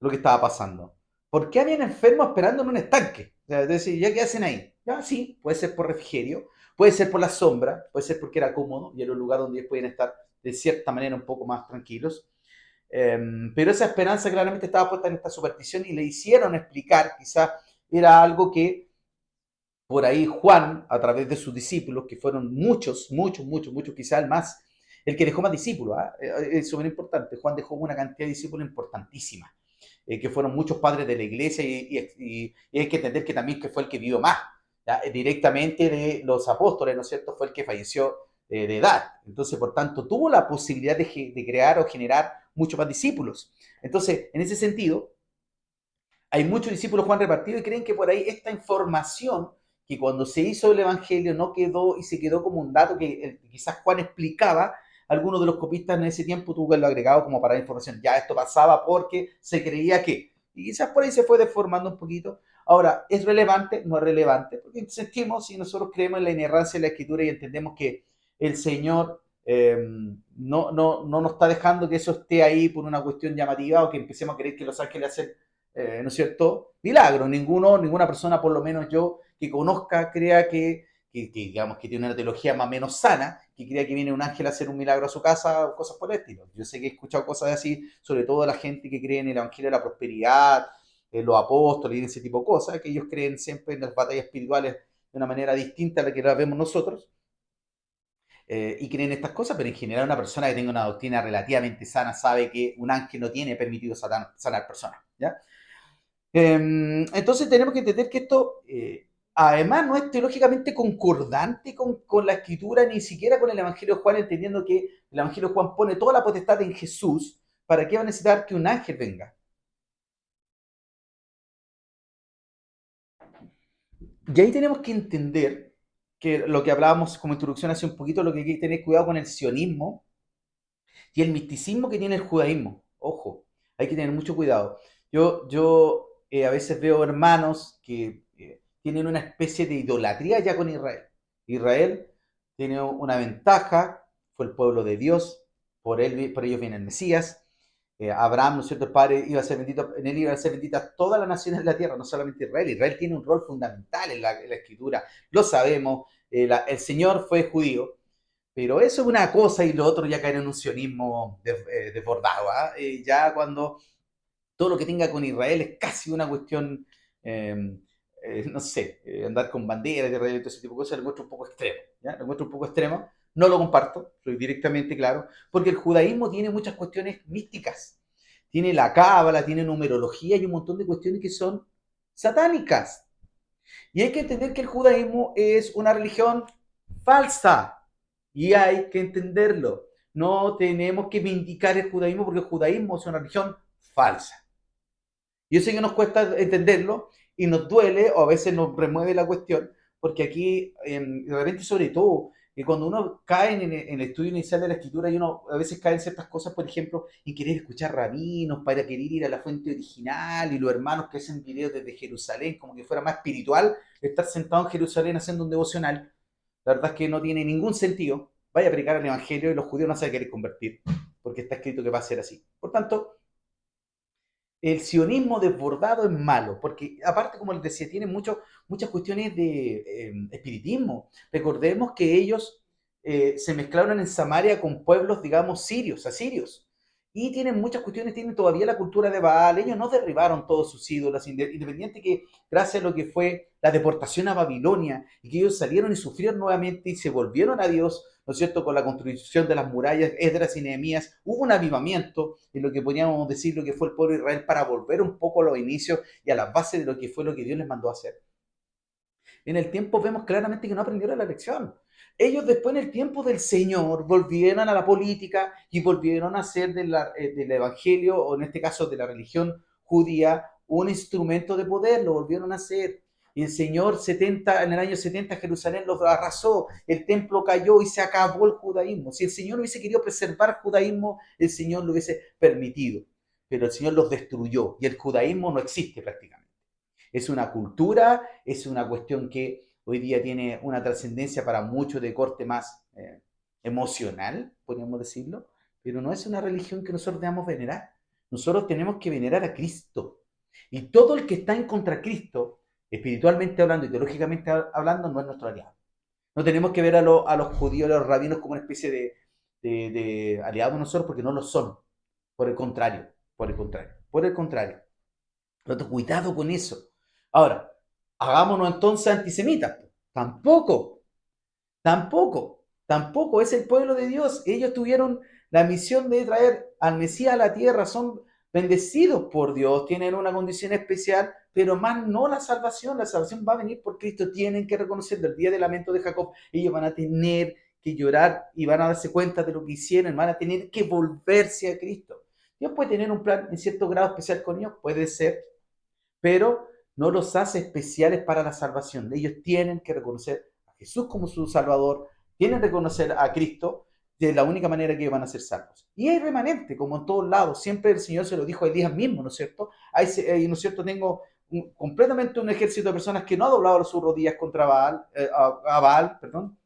lo que estaba pasando. ¿Por qué habían enfermos esperando en un estanque? O sea, es decir, ¿ya qué hacen ahí? Ya, sí, puede ser por refrigerio, puede ser por la sombra, puede ser porque era cómodo y era un lugar donde ellos podían estar de cierta manera un poco más tranquilos. Pero esa esperanza claramente estaba puesta en esta superstición y le hicieron explicar, quizás era algo que por ahí Juan, a través de sus discípulos, que fueron muchos, muchos, muchos, muchos, quizás el más, el que dejó más discípulos, es súper importante. Juan dejó una cantidad de discípulos importantísima, que fueron muchos padres de la iglesia y hay que entender que también que fue el que vivió más, directamente de los apóstoles, ¿no es cierto? Fue el que falleció de edad. Entonces, por tanto, tuvo la posibilidad de crear o generar muchos más discípulos. Entonces, en ese sentido, hay muchos discípulos Juan repartidos y creen que por ahí esta información que cuando se hizo el Evangelio no quedó y se quedó como un dato que quizás Juan explicaba, algunos de los copistas en ese tiempo tuvo que haberlo agregado como para información. Ya esto pasaba porque se creía que. Y quizás por ahí se fue deformando un poquito. Ahora, ¿es relevante? No es relevante, porque sentimos y nosotros creemos en la inerrancia de la Escritura y entendemos que el Señor no nos está dejando que eso esté ahí por una cuestión llamativa o que empecemos a creer que los ángeles hacen ¿no es cierto? Milagro. Ninguna persona, por lo menos yo, que conozca, crea digamos, que tiene una teología más o menos sana, que crea que viene un ángel a hacer un milagro a su casa o cosas por el estilo. Yo sé que he escuchado cosas así, sobre todo de la gente que cree en el Evangelio de la prosperidad, en los apóstoles y ese tipo de cosas, que ellos creen siempre en las batallas espirituales de una manera distinta a la que las vemos nosotros. Y creen estas cosas, pero en general una persona que tenga una doctrina relativamente sana sabe que un ángel no tiene permitido sanar personas. ¿Ya? Entonces tenemos que entender que esto, además, no es teológicamente concordante con la escritura, ni siquiera con el Evangelio de Juan, entendiendo que el Evangelio de Juan pone toda la potestad en Jesús. ¿Para qué va a necesitar que un ángel venga? Y ahí tenemos que entender que lo que hablábamos como introducción hace un poquito, lo que hay que tener cuidado con el sionismo y el misticismo que tiene el judaísmo. Ojo, hay que tener mucho cuidado. Yo a veces veo hermanos que tienen una especie de idolatría ya con Israel. Israel tiene una ventaja, fue el pueblo de Dios, por ellos viene el Mesías. Abraham, ¿no es cierto? El padre iba a ser bendito, en él iba a ser bendita todas las naciones de la tierra, no solamente Israel. Israel tiene un rol fundamental en la escritura, lo sabemos. El Señor fue judío, pero eso es una cosa y lo otro ya cae en un sionismo desbordado. Ya cuando todo lo que tenga con Israel es casi una cuestión, eh, no sé, andar con banderas de Israel y todo ese tipo de cosas, lo encuentro un poco extremo. ¿Ya? Lo encuentro un poco extremo, no lo comparto, soy directamente claro, porque el judaísmo tiene muchas cuestiones místicas. Tiene la cábala, tiene numerología y un montón de cuestiones que son satánicas. Y hay que entender que el judaísmo es una religión falsa. Y hay que entenderlo. No tenemos que vindicar el judaísmo porque el judaísmo es una religión falsa. Yo sé que nos cuesta entenderlo y nos duele o a veces nos remueve la cuestión, porque aquí, de repente, sobre todo, que cuando uno cae en el estudio inicial de la escritura y uno a veces cae en ciertas cosas, por ejemplo, en querer escuchar rabinos para querer ir a la fuente original y los hermanos que hacen videos desde Jerusalén, como que fuera más espiritual estar sentado en Jerusalén haciendo un devocional. La verdad es que no tiene ningún sentido. Vaya a predicar el evangelio y los judíos no se van a querer convertir, porque está escrito que va a ser así. Por tanto, el sionismo desbordado es malo, porque aparte, como les decía, tiene muchas cuestiones de espiritismo. Recordemos que ellos se mezclaron en Samaria con pueblos, digamos, sirios, asirios, y tienen muchas cuestiones, tienen todavía la cultura de Baal. Ellos no derribaron todos sus ídolos, independiente que gracias a lo que fue la deportación a Babilonia, y que ellos salieron y sufrieron nuevamente y se volvieron a Dios, ¿no es cierto? Con la construcción de las murallas, Esdras y Nehemías, hubo un avivamiento en lo que podríamos decir lo que fue el pueblo de Israel para volver un poco a los inicios y a las bases de lo que fue lo que Dios les mandó a hacer. En el tiempo vemos claramente que no aprendieron la lección. Ellos después en el tiempo del Señor volvieron a la política y volvieron a hacer del Evangelio, o en este caso de la religión judía, un instrumento de poder, lo volvieron a hacer. Y el Señor en el año 70 Jerusalén los arrasó, el templo cayó y se acabó el judaísmo. Si el Señor hubiese querido preservar el judaísmo, el Señor lo hubiese permitido. Pero el Señor los destruyó y el judaísmo no existe prácticamente. Es una cultura, es una cuestión que hoy día tiene una trascendencia para muchos de corte más emocional, podríamos decirlo, pero no es una religión que nosotros debamos venerar. Nosotros tenemos que venerar a Cristo. Y todo el que está en contra de Cristo, espiritualmente hablando y teológicamente hablando, no es nuestro aliado. No tenemos que ver a los judíos, a los rabinos como una especie de aliados de nosotros porque no lo son. Por el contrario, por el contrario, por el contrario. Por lo tanto, cuidado con eso. Ahora, hagámonos entonces antisemitas. Tampoco, tampoco es el pueblo de Dios. Ellos tuvieron la misión de traer al Mesías a la tierra, son bendecidos por Dios, tienen una condición especial, pero más no la salvación va a venir por Cristo. Tienen que reconocer del día del lamento de Jacob, ellos van a tener que llorar y van a darse cuenta de lo que hicieron, van a tener que volverse a Cristo. Dios puede tener un plan en cierto grado especial con ellos, puede ser, pero no los hace especiales para la salvación. Ellos tienen que reconocer a Jesús como su Salvador, tienen que reconocer a Cristo de la única manera que ellos van a ser salvos. Y hay remanente, como en todos lados, siempre el Señor se lo dijo a Elías mismo, ¿no es cierto? ¿No es cierto? Tengo completamente un ejército de personas que no ha doblado sus rodillas contra Baal, a Baal, perdón.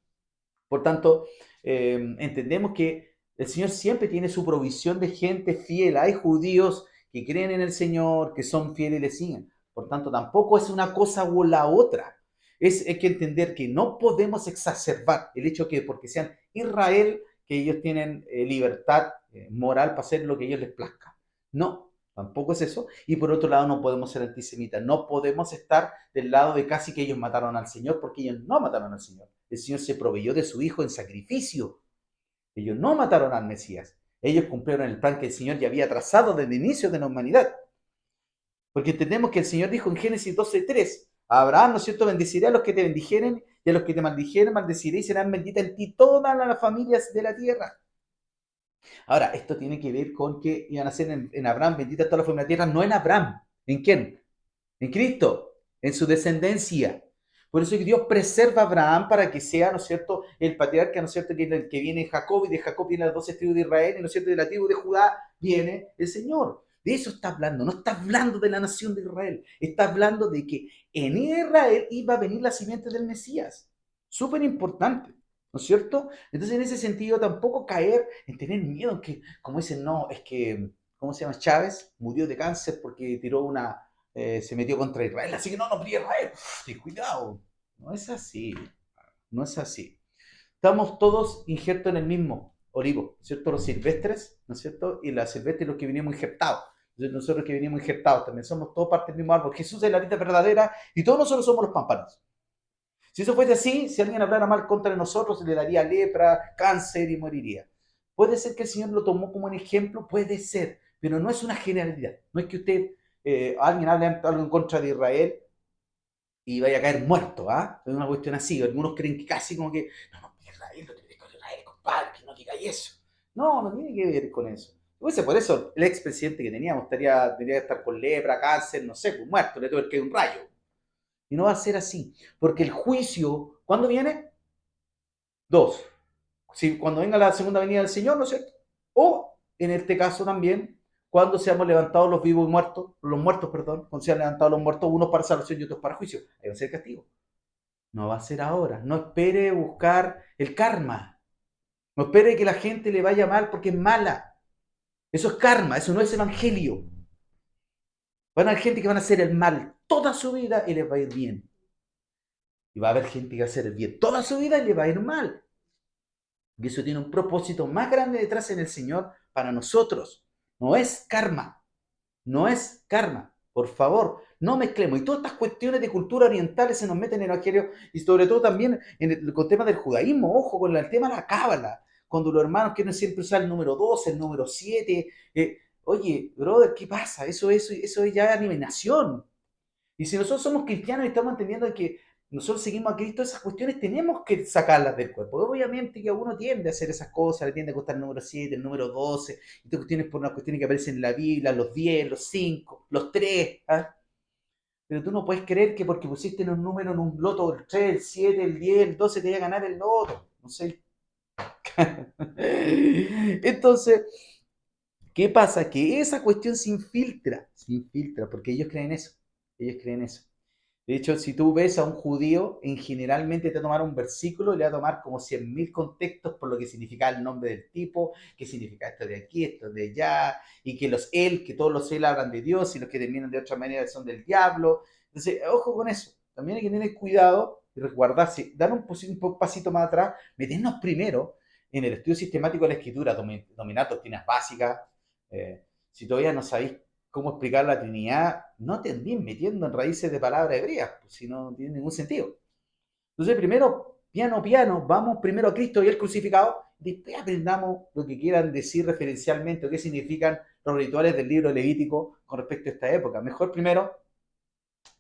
Por tanto, entendemos que el Señor siempre tiene su provisión de gente fiel. Hay judíos que creen en el Señor, que son fieles y le siguen. Por tanto, tampoco es una cosa o la otra. Hay que entender que no podemos exacerbar el hecho que porque sean Israel, que ellos tienen libertad moral para hacer lo que a ellos les plazca. No, tampoco es eso. Y por otro lado, no podemos ser antisemitas. No podemos estar del lado de casi que ellos mataron al Señor, porque ellos no mataron al Señor. El Señor se proveyó de su Hijo en sacrificio. Ellos no mataron al Mesías. Ellos cumplieron el plan que el Señor ya había trazado desde el inicio de la humanidad. Porque entendemos que el Señor dijo en Génesis 12:3, a Abraham, ¿no es cierto?, bendeciré a los que te bendijeren y a los que te maldijeren, maldeciré y serán benditas en ti todas las familias de la tierra. Ahora, esto tiene que ver con que iban a ser en Abraham benditas todas las familias de la tierra, no en Abraham. ¿En quién? En Cristo, en su descendencia. Por eso que Dios preserva a Abraham para que sea, ¿no es cierto?, el patriarca, ¿no es cierto?, que viene Jacob, y de Jacob viene las 12 tribus de Israel, y, ¿no es cierto?, de la tribu de Judá viene el Señor. De eso está hablando, no está hablando de la nación de Israel, está hablando de que en Israel iba a venir la simiente del Mesías. Súper importante, ¿no es cierto? Entonces, en ese sentido, tampoco caer en tener miedo, en que, como dicen, no, es que, ¿cómo se llama? Chávez murió de cáncer porque se metió contra Israel, así que no, no pide Israel. Ten cuidado, no es así, no es así. Estamos todos injertos en el mismo olivo, ¿cierto? Los silvestres, ¿no es cierto? Y las silvestres los que venimos injertados. Entonces, nosotros que venimos injertados también somos todos parte del mismo árbol. Jesús es la vida verdadera y todos nosotros somos los pámpanos. Si eso fuese así, si alguien hablara mal contra nosotros, le daría lepra, cáncer y moriría. Puede ser que el Señor lo tomó como un ejemplo, puede ser, pero no es una generalidad. No es que alguien hable algo en contra de Israel y vaya a caer muerto, ¿ah? Es una cuestión así. Algunos creen que casi como que, no, no, Israel, no tiene que ver con Israel, compadre, que no digáis eso. No, no tiene que ver con eso. Pues por eso el expresidente que teníamos tendría que estar con lepra, cáncer, no sé, pues muerto, le tuvo que caer un rayo. Y no va a ser así, porque el juicio, ¿cuándo viene? Dos. Si, cuando venga la segunda venida del Señor, ¿no es cierto? O, en este caso también, cuando seamos levantados los vivos y muertos, los muertos, perdón, cuando sean levantados los muertos, unos para salvación y otros para juicio. Ahí va a ser castigo. No va a ser ahora. No espere buscar el karma. No espere que la gente le vaya mal porque es mala. Eso es karma, eso no es evangelio. Van a haber gente que van a hacer el mal toda su vida y les va a ir bien. Y va a haber gente que va a hacer el bien toda su vida y les va a ir mal. Y eso tiene un propósito más grande detrás en el Señor para nosotros. No es karma, no es karma. Por favor, no mezclemos. Y todas estas cuestiones de cultura orientales se nos meten en el Evangelio y sobre todo también con temas del judaísmo. Ojo con el tema de la cábala. Cuando los hermanos quieren siempre usar el número 12, el número 7. Oye, brother, ¿qué pasa? Eso es ya eliminación. Y si nosotros somos cristianos y estamos entendiendo que nosotros seguimos a Cristo, esas cuestiones tenemos que sacarlas del cuerpo. Obviamente que uno tiende a hacer esas cosas, le tiende a costar el número 7, el número 12, estas cuestiones por unas cuestiones que aparecen en la Biblia, los 10, los 5, los 3. ¿Ah? Pero tú no puedes creer que porque pusiste en un número en un loto, el 3, el 7, el 10, el 12, te vaya a ganar el loto. No sé. Entonces, ¿qué pasa? Que esa cuestión se infiltra, porque ellos creen eso. Ellos creen eso. De hecho, si tú ves a un judío, en generalmente te va a tomar un versículo y le va a tomar como 100.000 contextos por lo que significa el nombre del tipo, qué significa esto de aquí, esto de allá, y que que todos los él hablan de Dios y los que terminan de otra manera son del diablo. Entonces, ojo con eso. También hay que tener cuidado y resguardarse, dar un pasito más atrás, meternos primero en el estudio sistemático de la escritura, dominar doctrinas básicas. Si todavía no sabéis cómo explicar la Trinidad, no te andéis metiendo en raíces de palabras hebreas, pues, si no tiene ningún sentido. Entonces, primero, piano, vamos primero a Cristo y el crucificado, después aprendamos lo que quieran decir referencialmente o qué significan los rituales del libro Levítico con respecto a esta época. Mejor primero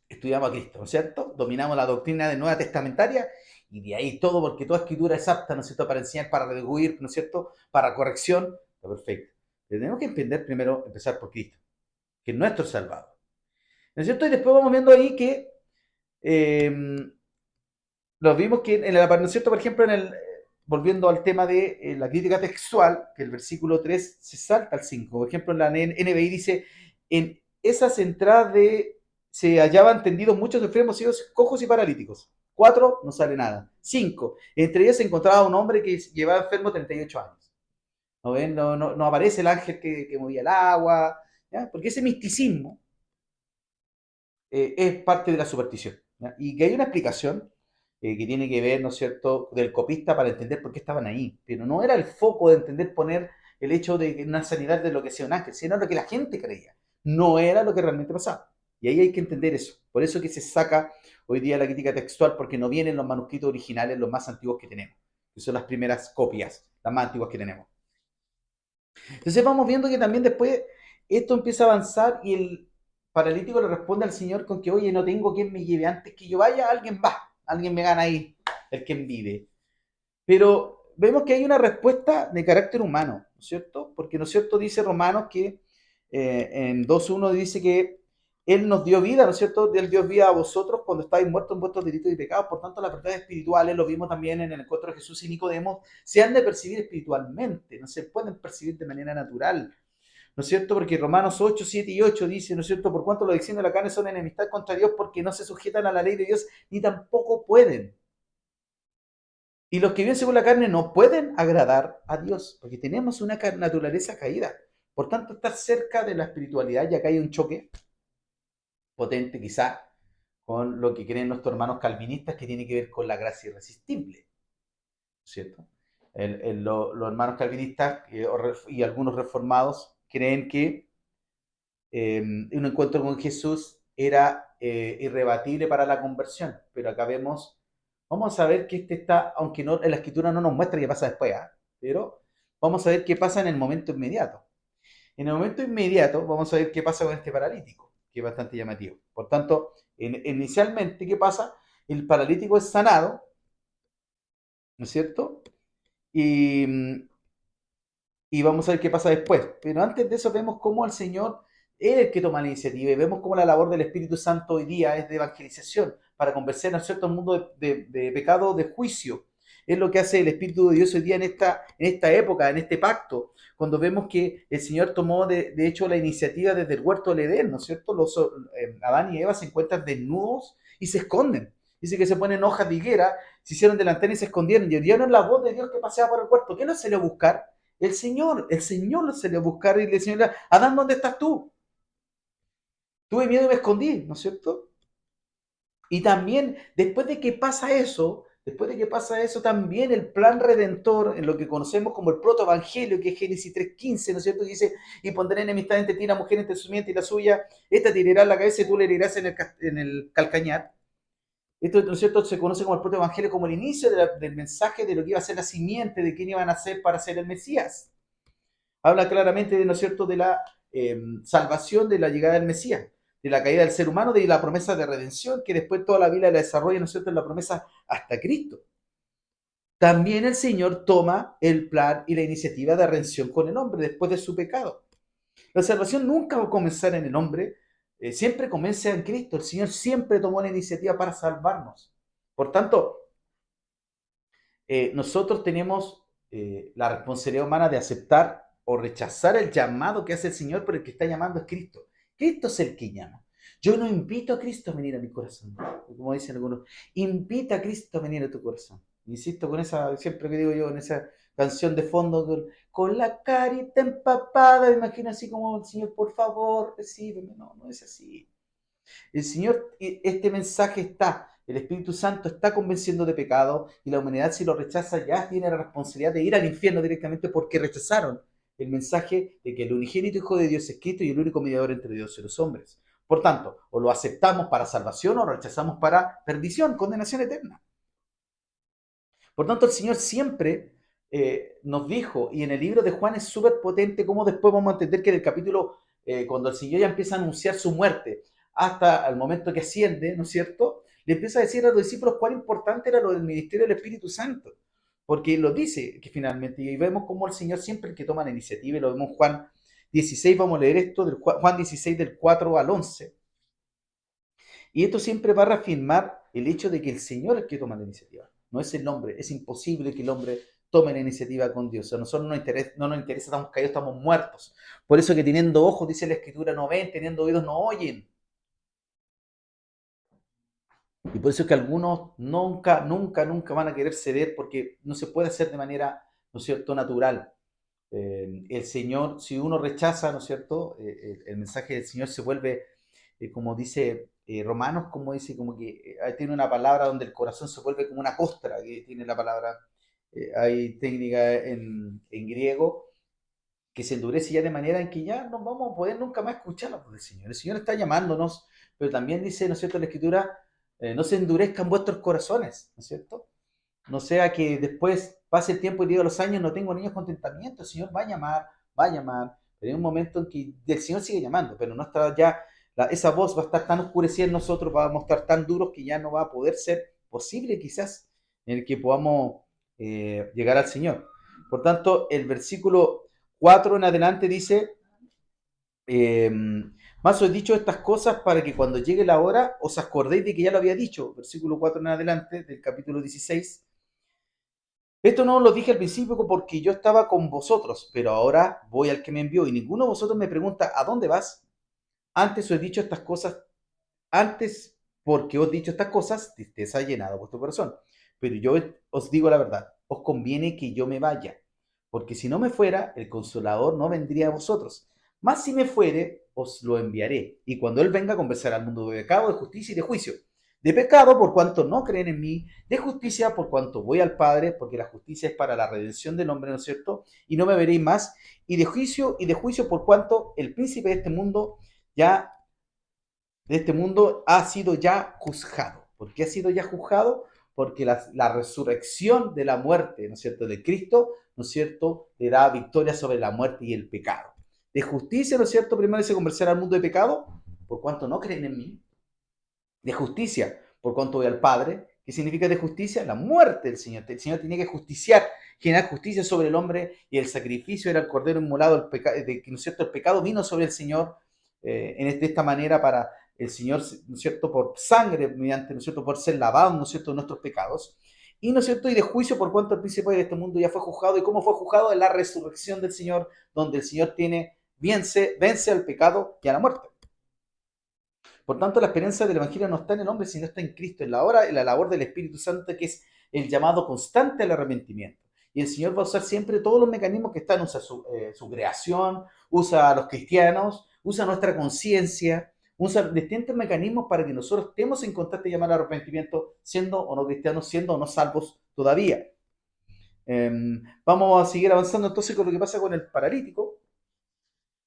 estudiamos a Cristo, ¿no es cierto? Dominamos la doctrina de Nueva Testamentaria y de ahí todo, porque toda escritura es apta, ¿no es cierto?, para enseñar, para redarguir, ¿no es cierto?, para corrección, está perfecto. Pero tenemos que entender primero, empezar por Cristo, que es nuestro Salvador. ¿No es cierto? Y después vamos viendo ahí que eh, nos vimos que en el, ¿no es cierto? Por ejemplo, volviendo al tema de la crítica textual, que el versículo 3 se salta al 5. Por ejemplo, en la NBI dice, en esas entradas se hallaban tendidos muchos enfermos, ciegos, cojos y paralíticos. 4, no sale nada. 5, entre ellos se encontraba un hombre que llevaba enfermo 38 años. ¿No ven? No aparece el ángel que movía el agua, ¿ya? Porque ese misticismo es parte de la superstición. ¿Ya? Y que hay una explicación que tiene que ver, ¿no es cierto?, del copista para entender por qué estaban ahí. Pero no era el foco de entender poner el hecho de una sanidad de lo que sea un ángel, sino lo que la gente creía. No era lo que realmente pasaba. Y ahí hay que entender eso. Por eso que se saca hoy día la crítica textual, porque no vienen los manuscritos originales, los más antiguos que tenemos, que son las primeras copias, las más antiguas que tenemos. Entonces vamos viendo que también después esto empieza a avanzar y el paralítico le responde al Señor con que, oye, no tengo quien me lleve, antes que yo vaya, alguien va, alguien me gana ahí, el quien vive. Pero vemos que hay una respuesta de carácter humano, ¿no es cierto? Porque, ¿no es cierto?, dice Romanos que en 2.1 dice que Él nos dio vida, ¿no es cierto? Él dio vida a vosotros cuando estáis muertos en vuestros delitos y pecados. Por tanto, las verdades espirituales, lo vimos también en el encuentro de Jesús y Nicodemo, se han de percibir espiritualmente, no se pueden percibir de manera natural. ¿No es cierto? Porque Romanos 8, 7 y 8 dice, ¿no es cierto? Por cuanto los designios de la carne son enemistad contra Dios porque no se sujetan a la ley de Dios ni tampoco pueden. Y los que viven según la carne no pueden agradar a Dios, porque tenemos una naturaleza caída. Por tanto, estar cerca de la espiritualidad, ya que hay un choque potente quizá con lo que creen nuestros hermanos calvinistas, que tiene que ver con la gracia irresistible, ¿cierto? Los hermanos calvinistas y algunos reformados creen que un encuentro con Jesús era irrebatible para la conversión, pero acá vamos a ver que este está, aunque no, en la escritura no nos muestra qué pasa después, ¿eh? Pero vamos a ver qué pasa en el momento inmediato. En el momento inmediato vamos a ver qué pasa con este paralítico, que es bastante llamativo. Por tanto, inicialmente, ¿qué pasa? El paralítico es sanado, ¿no es cierto? Y, y vamos a ver qué pasa después. Pero antes de eso vemos cómo el Señor es el que toma la iniciativa y vemos cómo la labor del Espíritu Santo hoy día es de evangelización para convencer a cierto mundo de pecado, de juicio. Es lo que hace el Espíritu de Dios hoy día en esta época, en este pacto, cuando vemos que el Señor tomó de hecho la iniciativa desde el huerto del Edén, ¿no es cierto? Adán y Eva se encuentran desnudos y se esconden. Dice que se ponen hojas de higuera, se hicieron delantera y se escondieron y oyeron la voz de Dios que paseaba por el huerto. ¿Qué no se le a buscar? El Señor lo salió a buscar y le dice, Adán, ¿dónde estás tú? Tuve miedo y me escondí, ¿no es cierto? Y también, después de que pasa eso, también el plan redentor, en lo que conocemos como el protoevangelio, que es Génesis 3:15, ¿no es cierto? Dice, y pondré enemistad entre ti y la mujer, entre su simiente y la suya, esta te herirá la cabeza y tú le herirás en el calcañar. Esto, ¿no es cierto?, se conoce como el protoevangelio, como el inicio del mensaje de lo que iba a ser la simiente, de quién iban a ser para ser el Mesías. Habla claramente, ¿no es cierto?, de la salvación, de la llegada del Mesías, de la caída del ser humano, de la promesa de redención, que después toda la Biblia la desarrolla, ¿no es cierto?, en la promesa hasta Cristo. También el Señor toma el plan y la iniciativa de redención con el hombre después de su pecado. La salvación nunca va a comenzar en el hombre, siempre comienza en Cristo. El Señor siempre tomó la iniciativa para salvarnos. Por tanto, nosotros tenemos la responsabilidad humana de aceptar o rechazar el llamado que hace el Señor, pero el que está llamando es Cristo. Cristo es el que llama. Yo no invito a Cristo a venir a mi corazón, como dicen algunos. Invita a Cristo a venir a tu corazón. Insisto con esa, siempre que digo yo, en esa canción de fondo, con la carita empapada, me imagino así como el Señor, por favor, recíbeme. No, no es así. El Señor, este mensaje está, el Espíritu Santo está convenciendo de pecado y la humanidad, si lo rechaza, ya tiene la responsabilidad de ir al infierno directamente porque rechazaron el mensaje de que el unigénito Hijo de Dios es Cristo y el único mediador entre Dios y los hombres. Por tanto, o lo aceptamos para salvación o lo rechazamos para perdición, condenación eterna. Por tanto, el Señor siempre nos dijo, y en el libro de Juan es súper potente, como después vamos a entender que en el capítulo, cuando el Señor ya empieza a anunciar su muerte, hasta el momento que asciende, ¿no es cierto? Le empieza a decir a los discípulos cuán importante era lo del ministerio del Espíritu Santo, porque lo dice que finalmente, y vemos como el Señor siempre el que toma la iniciativa, y lo vemos en Juan 16, vamos a leer esto, Juan 16 del 4 al 11, y esto siempre va a reafirmar el hecho de que el Señor es el que toma la iniciativa, no es el hombre. Es imposible que el hombre tome la iniciativa con Dios. A nosotros no nos interesa, estamos caídos, estamos muertos. Por eso que teniendo ojos, dice la Escritura, no ven, teniendo oídos, no oyen. Y por eso es que algunos nunca, nunca, nunca van a querer ceder porque no se puede hacer de manera, ¿no es cierto?, natural. El Señor, si uno rechaza, ¿no es cierto?, el mensaje del Señor se vuelve, como dice Romanos, como dice, como que tiene una palabra donde el corazón se vuelve como una costra, que tiene la palabra, hay técnica en griego, que se endurece ya de manera en que ya no vamos a poder nunca más escuchar la voz del Señor. El Señor está llamándonos, pero también dice, ¿no es cierto?, la Escritura, no se endurezcan vuestros corazones, ¿no es cierto? No sea que después pase el tiempo y diga los años, no tengo niños contentamiento. El Señor va a llamar, pero hay un momento en que el Señor sigue llamando, pero no está ya, esa voz va a estar tan oscurecida en nosotros, vamos a estar tan duros que ya no va a poder ser posible quizás en el que podamos llegar al Señor. Por tanto, el versículo 4 en adelante dice, eh, más os he dicho estas cosas para que cuando llegue la hora os acordéis de que ya lo había dicho. Versículo 4 en adelante del capítulo 16. Esto no lo dije al principio porque yo estaba con vosotros, pero ahora voy al que me envió y ninguno de vosotros me pregunta, ¿a dónde vas? Antes os he dicho estas cosas, antes porque os he dicho estas cosas, tristeza ha llenado vuestro corazón. pero yo os digo la verdad, os conviene que yo me vaya, porque si no me fuera, el Consolador no vendría a vosotros. Mas si me fuere, os lo enviaré, y cuando Él venga, conversará al mundo de pecado, de justicia y de juicio. De pecado, por cuanto no creen en mí; de justicia, por cuanto voy al Padre, porque la justicia es para la redención del hombre, ¿no es cierto? Y no me veréis más; y de juicio, por cuanto el príncipe ya de este mundo ha sido ya juzgado. ¿Por qué ha sido ya juzgado? Porque la resurrección de la muerte, ¿no es cierto?, de Cristo, ¿no es cierto?, le da victoria sobre la muerte y el pecado. De justicia, ¿no es cierto?, primero dice conversar al mundo de pecado, por cuanto no creen en mí. De justicia, por cuanto voy al Padre. ¿Qué significa de justicia? La muerte del Señor. El Señor tenía que justiciar, generar justicia sobre el hombre, y el sacrificio era el cordero inmolado, ¿no es cierto? El pecado vino sobre el Señor de esta manera para el Señor, ¿no es cierto?, por sangre, mediante, ¿no es cierto?, por ser lavado, ¿no es cierto?, de nuestros pecados. Y, ¿no es cierto?, y de juicio, por cuanto el príncipe de este mundo ya fue juzgado. ¿Y cómo fue juzgado? En la resurrección del Señor, donde el Señor vence al pecado y a la muerte. Por tanto, la esperanza del Evangelio no está en el hombre, sino está en Cristo, en la labor del Espíritu Santo, que es el llamado constante al arrepentimiento. Y el Señor va a usar siempre todos los mecanismos que están, usa su creación, usa a los cristianos, usa nuestra conciencia, usa distintos mecanismos para que nosotros estemos en constante llamado al arrepentimiento, siendo o no cristianos, siendo o no salvos todavía. Vamos a seguir avanzando entonces con lo que pasa con el paralítico.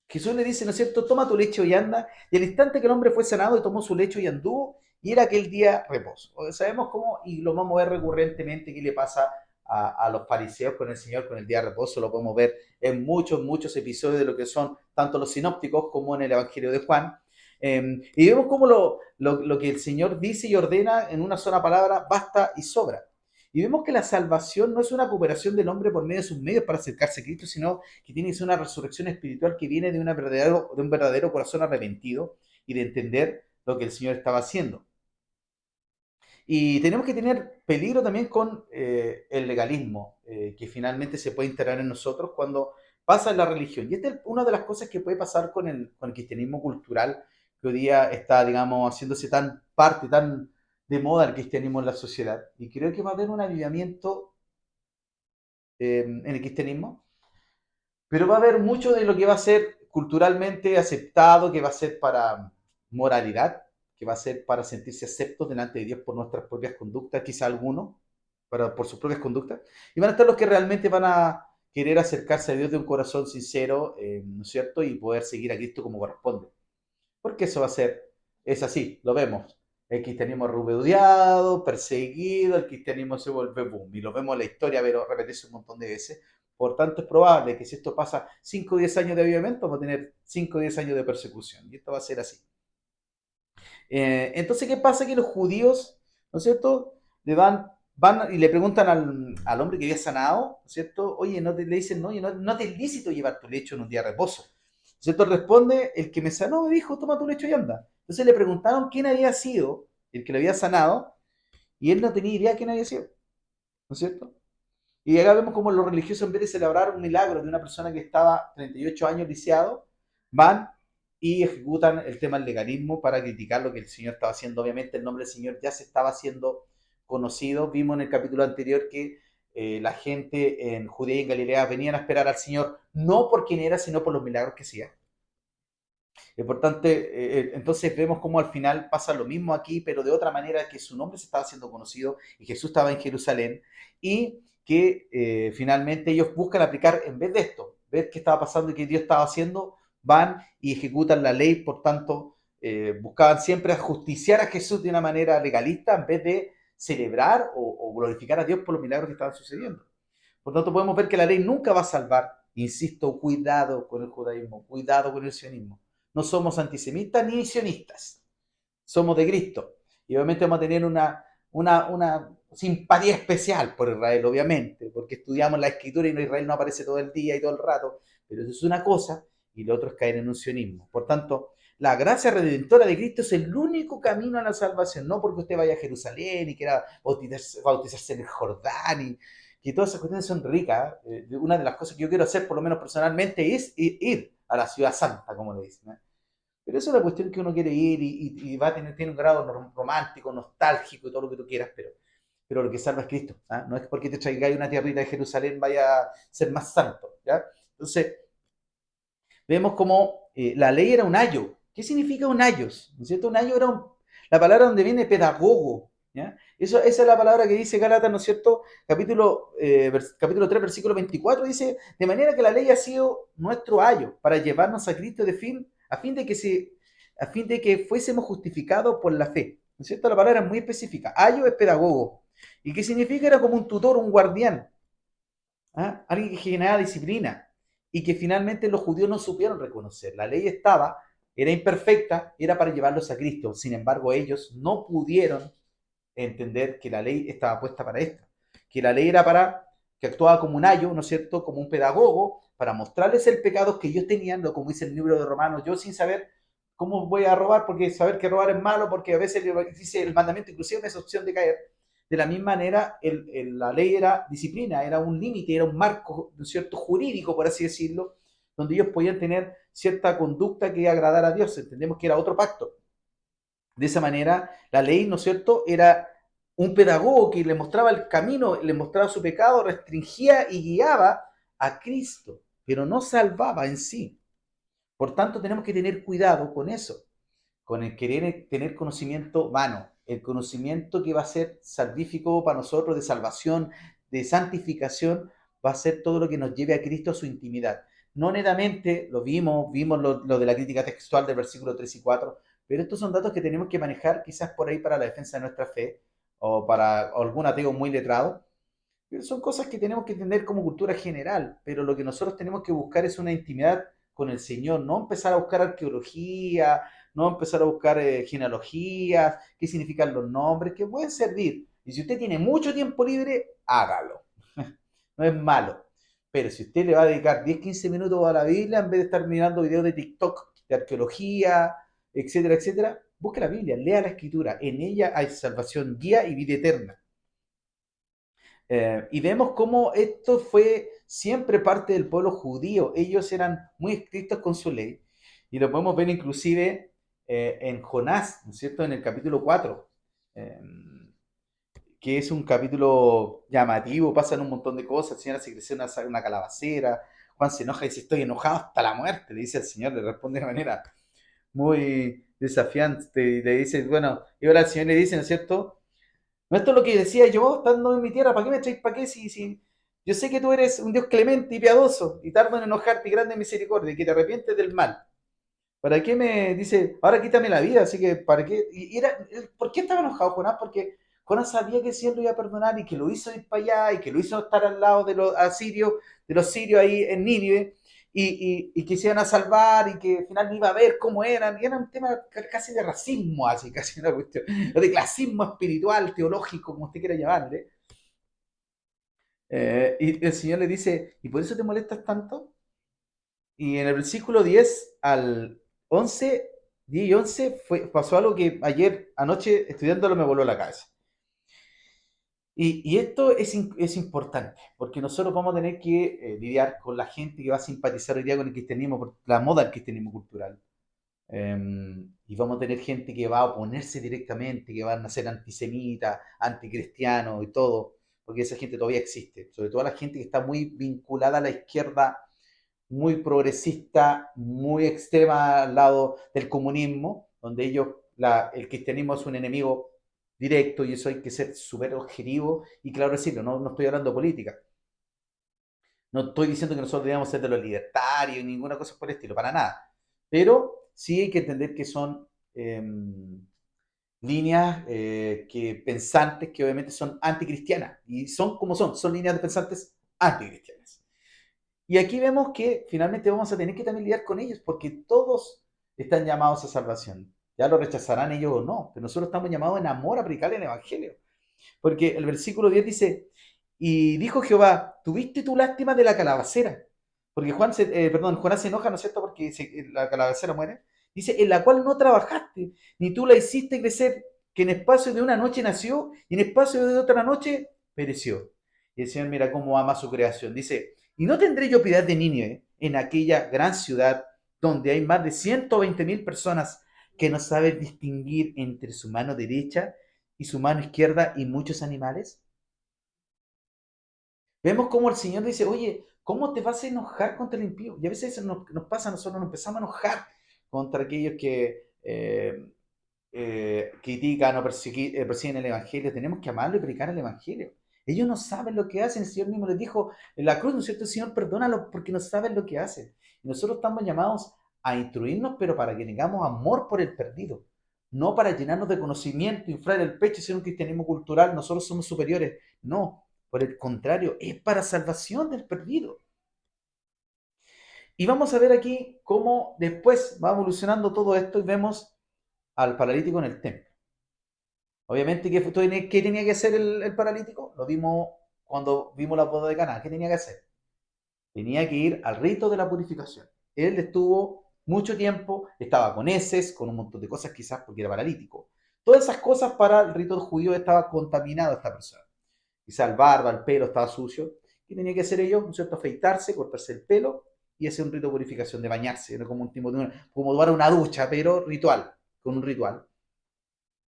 Jesús le dice, ¿no es cierto?, toma tu lecho y anda. Y al instante que el hombre fue sanado, y tomó su lecho y anduvo, y era aquel día reposo. Sabemos cómo, y lo vamos a ver recurrentemente, qué le pasa a los fariseos con el Señor, con el día de reposo. Lo podemos ver en muchos episodios de lo que son tanto los sinópticos como en el Evangelio de Juan. Y vemos cómo lo que el Señor dice y ordena en una sola palabra basta y sobra. Y vemos que la salvación no es una cooperación del hombre por medio de sus medios para acercarse a Cristo, sino que tiene que ser una resurrección espiritual que viene de un verdadero corazón arrepentido y de entender lo que el Señor estaba haciendo. Y tenemos que tener peligro también con el legalismo, que finalmente se puede instalar en nosotros cuando pasa en la religión. Y esta es una de las cosas que puede pasar con el cristianismo cultural, que hoy día está, digamos, haciéndose tan de moda el cristianismo en la sociedad. Y creo que va a haber un avivamiento en el cristianismo, pero va a haber mucho de lo que va a ser culturalmente aceptado, que va a ser para moralidad, que va a ser para sentirse aceptos delante de Dios por nuestras propias conductas, quizá algunos, por sus propias conductas, y van a estar los que realmente van a querer acercarse a Dios de un corazón sincero, ¿no es cierto?, y poder seguir a Cristo como corresponde. Porque eso va a ser, es así, lo vemos. El cristianismo es repudiado, perseguido, el cristianismo se vuelve boom. Y lo vemos en la historia, pero repetirse un montón de veces. Por tanto, es probable que si esto pasa 5 o 10 años de avivamiento, va a tener 5 o 10 años de persecución. Y esto va a ser así. Entonces, ¿qué pasa? Que los judíos, ¿no es cierto?, van y le preguntan al hombre que había sanado, ¿no es cierto? Oye, le dicen, no, oye, no te es lícito llevar tu lecho en un día de reposo. ¿Cierto? Responde, el que me sanó me dijo, toma tu lecho y anda. Entonces le preguntaron quién había sido el que le había sanado, y él no tenía idea quién había sido, ¿no es cierto? Y acá vemos como los religiosos, en vez de celebrar un milagro de una persona que estaba 38 años lisiado, van y ejecutan el tema del legalismo para criticar lo que el Señor estaba haciendo. Obviamente el nombre del Señor ya se estaba haciendo conocido. Vimos en el capítulo anterior que la gente en Judea y en Galilea venían a esperar al Señor, no por quién era, sino por los milagros que hacía. Importante, entonces vemos cómo al final pasa lo mismo aquí, pero de otra manera, que su nombre se estaba haciendo conocido y Jesús estaba en Jerusalén, y que finalmente ellos buscan aplicar, en vez de esto, ver qué estaba pasando y qué Dios estaba haciendo, van y ejecutan la ley. Por tanto, buscaban siempre justiciar a Jesús de una manera legalista, en vez de celebrar o glorificar a Dios por los milagros que estaban sucediendo. Por tanto, podemos ver que la ley nunca va a salvar. Insisto, cuidado con el judaísmo, cuidado con el sionismo. No somos antisemitas ni sionistas, somos de Cristo. Y obviamente vamos a tener una simpatía especial por Israel, obviamente, porque estudiamos la escritura y Israel no aparece todo el día y todo el rato, pero eso es una cosa, y lo otro es caer en un sionismo. Por tanto, la gracia redentora de Cristo es el único camino a la salvación, no porque usted vaya a Jerusalén y quiera bautizarse en el Jordán, y que todas esas cuestiones son ricas. Una de las cosas que yo quiero hacer, por lo menos personalmente, es ir a la ciudad santa, como le dicen, ¿eh? Pero eso es la cuestión, que uno quiere ir y va a tiene un grado romántico, nostálgico y todo lo que tú quieras, pero lo que salva es Cristo. ¿Ah? No es porque te traigáis una tierrita de Jerusalén vaya a ser más santo. ¿Ya? Entonces, vemos como la ley era un ayo. ¿Qué significa un ayos? ¿No es cierto? Un ayo era la palabra donde viene pedagogo. ¿Ya? Esa es la palabra que dice Gálatas, ¿no es cierto? Capítulo 3, versículo 24, dice, de manera que la ley ha sido nuestro ayo para llevarnos a Cristo a fin de que fuésemos justificados por la fe. ¿No es cierto? La palabra es muy específica. Ayo es pedagogo. ¿Y qué significa? Era como un tutor, un guardián. ¿Ah? Alguien que generaba disciplina y que finalmente los judíos no supieron reconocer. La ley estaba, era imperfecta, era para llevarlos a Cristo. Sin embargo, ellos no pudieron entender que la ley estaba puesta para esto, que la ley era para, que actuaba como un ayo, ¿no es cierto?, como un pedagogo, para mostrarles el pecado que ellos tenían, como dice el libro de Romanos, yo sin saber cómo voy a robar, porque saber que robar es malo, porque a veces dice el mandamiento, inclusive es opción de caer. De la misma manera, la ley era disciplina, era un límite, era un marco, ¿no es cierto?, jurídico, por así decirlo, donde ellos podían tener cierta conducta que agradara a Dios. Entendemos que era otro pacto. De esa manera, la ley, ¿no es cierto?, era un pedagogo que le mostraba el camino, le mostraba su pecado, restringía y guiaba a Cristo, pero no salvaba en sí. Por tanto, tenemos que tener cuidado con eso, con el querer tener conocimiento vano, el conocimiento que va a ser salvífico para nosotros, de salvación, de santificación, va a ser todo lo que nos lleve a Cristo a su intimidad. No netamente, vimos lo de la crítica textual del versículo 3 y 4, pero estos son datos que tenemos que manejar quizás por ahí para la defensa de nuestra fe o para algún ateo muy letrado. Pero son cosas que tenemos que entender como cultura general, pero lo que nosotros tenemos que buscar es una intimidad con el Señor, no empezar a buscar arqueología, no empezar a buscar genealogías, qué significan los nombres, que pueden servir. Y si usted tiene mucho tiempo libre, hágalo. No es malo. Pero si usted le va a dedicar 10, 15 minutos a la Biblia, en vez de estar mirando videos de TikTok, de arqueología, etcétera, etcétera, busque la Biblia, lea la Escritura. En ella hay salvación, guía y vida eterna. Y vemos cómo esto fue siempre parte del pueblo judío. Ellos eran muy estrictos con su ley. Y lo podemos ver inclusive en Jonás, ¿no es cierto? En el capítulo 4, eh, que es un capítulo llamativo, pasan un montón de cosas. El Señor hace crecer una calabacera. Juan se enoja y dice, estoy enojado hasta la muerte. Le dice al Señor, le responde de manera muy desafiante. Y le dice, bueno, y ahora el Señor le dice, ¿no es cierto? No, esto es lo que decía yo, estando en mi tierra, ¿para qué me traes? ¿Para qué? Si yo sé que tú eres un Dios clemente y piadoso, y tardo en enojarte y grande en misericordia, y que te arrepientes del mal. ¿Para qué me dice, ahora quítame la vida? Así que, ¿para qué? ¿Por qué estaba enojado Jonás? Porque Jonás sabía que el Señor lo iba a perdonar y que lo hizo ir para allá y que lo hizo estar al lado de los asirios, de los sirios ahí en Nínive y que se iban a salvar y que al final iba a ver cómo eran. Y era un tema casi de racismo, así, casi una cuestión, o de clasismo espiritual, teológico, como usted quiera llamarle. Y el Señor le dice, ¿y por eso te molestas tanto? Y en el versículo 10 al 11, 10 y 11 pasó algo que ayer anoche estudiándolo me voló la cabeza. Y esto es importante, porque nosotros vamos a tener que lidiar con la gente que va a simpatizar hoy día con el cristianismo, por la moda del cristianismo cultural. Y vamos a tener gente que va a oponerse directamente, que van a ser antisemitas, anticristianos y todo, porque esa gente todavía existe. Sobre todo la gente que está muy vinculada a la izquierda, muy progresista, muy extrema al lado del comunismo, donde el cristianismo es un enemigo directo y eso hay que ser súper objetivo y claro decirlo, no estoy hablando de política. No estoy diciendo que nosotros debamos ser de los libertarios y ninguna cosa por el estilo, para nada. Pero sí hay que entender que son líneas pensantes que obviamente son anticristianas. Y son como son líneas de pensantes anticristianas. Y aquí vemos que finalmente vamos a tener que también lidiar con ellos, porque todos están llamados a salvación. Ya lo rechazarán ellos o no, pero nosotros estamos llamados en amor a predicar el Evangelio. Porque el versículo 10 dice, y dijo Jehová, ¿tuviste tu lástima de la calabacera? Porque Jonás se enoja, ¿no es cierto? Porque la calabacera muere. Dice, en la cual no trabajaste, ni tú la hiciste crecer, que en espacio de una noche nació, y en espacio de otra noche pereció. Y el Señor mira cómo ama su creación. Dice, y no tendré yo piedad de Nínive, en aquella gran ciudad, donde hay más de 120,000 personas que no saben distinguir entre su mano derecha y su mano izquierda y muchos animales? Vemos cómo el Señor dice, oye, ¿cómo te vas a enojar contra el impío? Y a veces eso nos pasa, nosotros nos empezamos a enojar contra aquellos que critican o persiguen el Evangelio. Tenemos que amarlo y predicar el Evangelio. Ellos no saben lo que hacen. El Señor mismo les dijo en la cruz, ¿no es cierto? El Señor, perdónalo porque no saben lo que hacen. Y nosotros estamos llamados a instruirnos, pero para que tengamos amor por el perdido. No para llenarnos de conocimiento, inflar el pecho y ser un cristianismo cultural. Nosotros somos superiores. No, por el contrario, es para salvación del perdido. Y vamos a ver aquí cómo después va evolucionando todo esto y vemos al paralítico en el templo. Obviamente, ¿qué tenía que hacer el paralítico? Lo vimos cuando vimos la boda de Caná. ¿Qué tenía que hacer? Tenía que ir al rito de la purificación. Él estuvo mucho tiempo, estaba con heces, con un montón de cosas quizás porque era paralítico. Todas esas cosas para el rito judío estaba contaminado esta persona. Quizás el barba, el pelo estaba sucio. ¿Qué tenía que hacer ellos? ¿No es cierto? Afeitarse, cortarse el pelo y hacer un rito de purificación, de bañarse, ¿no? Como un tipo de como dar una ducha, pero ritual, con un ritual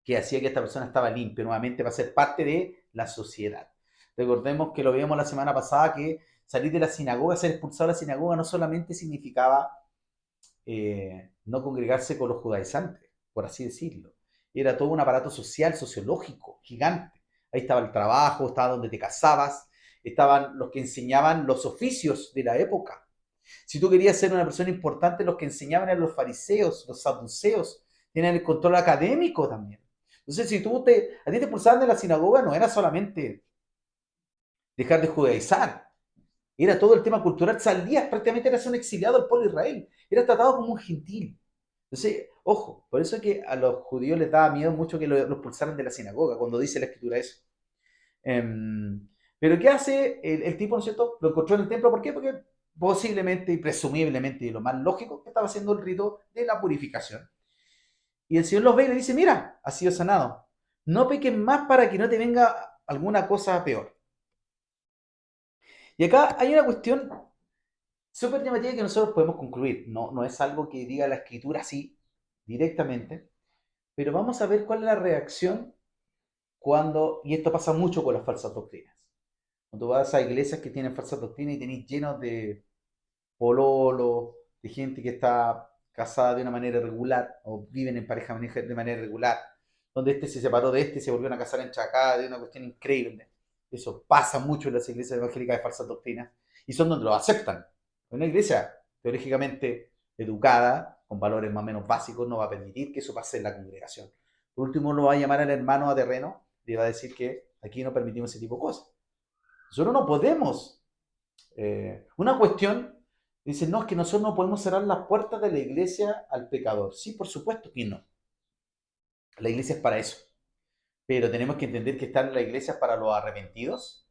que hacía que esta persona estaba limpia nuevamente para ser parte de la sociedad. Recordemos que lo vimos la semana pasada, que salir de la sinagoga, ser expulsado de la sinagoga no solamente significaba no congregarse con los judaizantes, por así decirlo. Era todo un aparato social, sociológico, gigante. Ahí estaba el trabajo, estaba donde te casabas, estaban los que enseñaban los oficios de la época. Si tú querías ser una persona importante, los que enseñaban eran los fariseos, los saduceos, tenían el control académico también. Entonces, si a ti te expulsaban de la sinagoga, no era solamente dejar de judaizar, era todo el tema cultural, salías, prácticamente eras un exiliado del pueblo de Israel, eras tratado como un gentil. Entonces, ojo, por eso es que a los judíos les daba miedo mucho que los expulsaran de la sinagoga, cuando dice la escritura eso. Pero ¿qué hace el tipo, ¿no es cierto? Lo encontró en el templo, ¿por qué? Porque posiblemente y presumiblemente, y lo más lógico, que estaba haciendo el rito de la purificación. Y el Señor los ve y le dice, mira, has sido sanado. No peques más para que no te venga alguna cosa peor. Y acá hay una cuestión súper llamativa que nosotros podemos concluir. No, no es algo que diga la escritura así, directamente, pero vamos a ver cuál es la reacción cuando, y esto pasa mucho con las falsas doctrinas. Cuando vas a iglesias que tienen falsas doctrinas y tenéis llenos de pololo, de gente que está casada de una manera irregular o viven en pareja de manera irregular, donde este se separó de este y se volvieron a casar en Chacá, de una cuestión increíble. Eso pasa mucho en las iglesias evangélicas de falsas doctrinas y son donde lo aceptan. Una iglesia teológicamente educada, con valores más o menos básicos, no va a permitir que eso pase en la congregación. Por último, lo va a llamar al hermano a terreno y va a decir que aquí no permitimos ese tipo de cosas. Nosotros no podemos. Una cuestión, dice, no, es que nosotros no podemos cerrar las puertas de la iglesia al pecador. Sí, por supuesto que no. La iglesia es para eso. Pero tenemos que entender que está la iglesia para los arrepentidos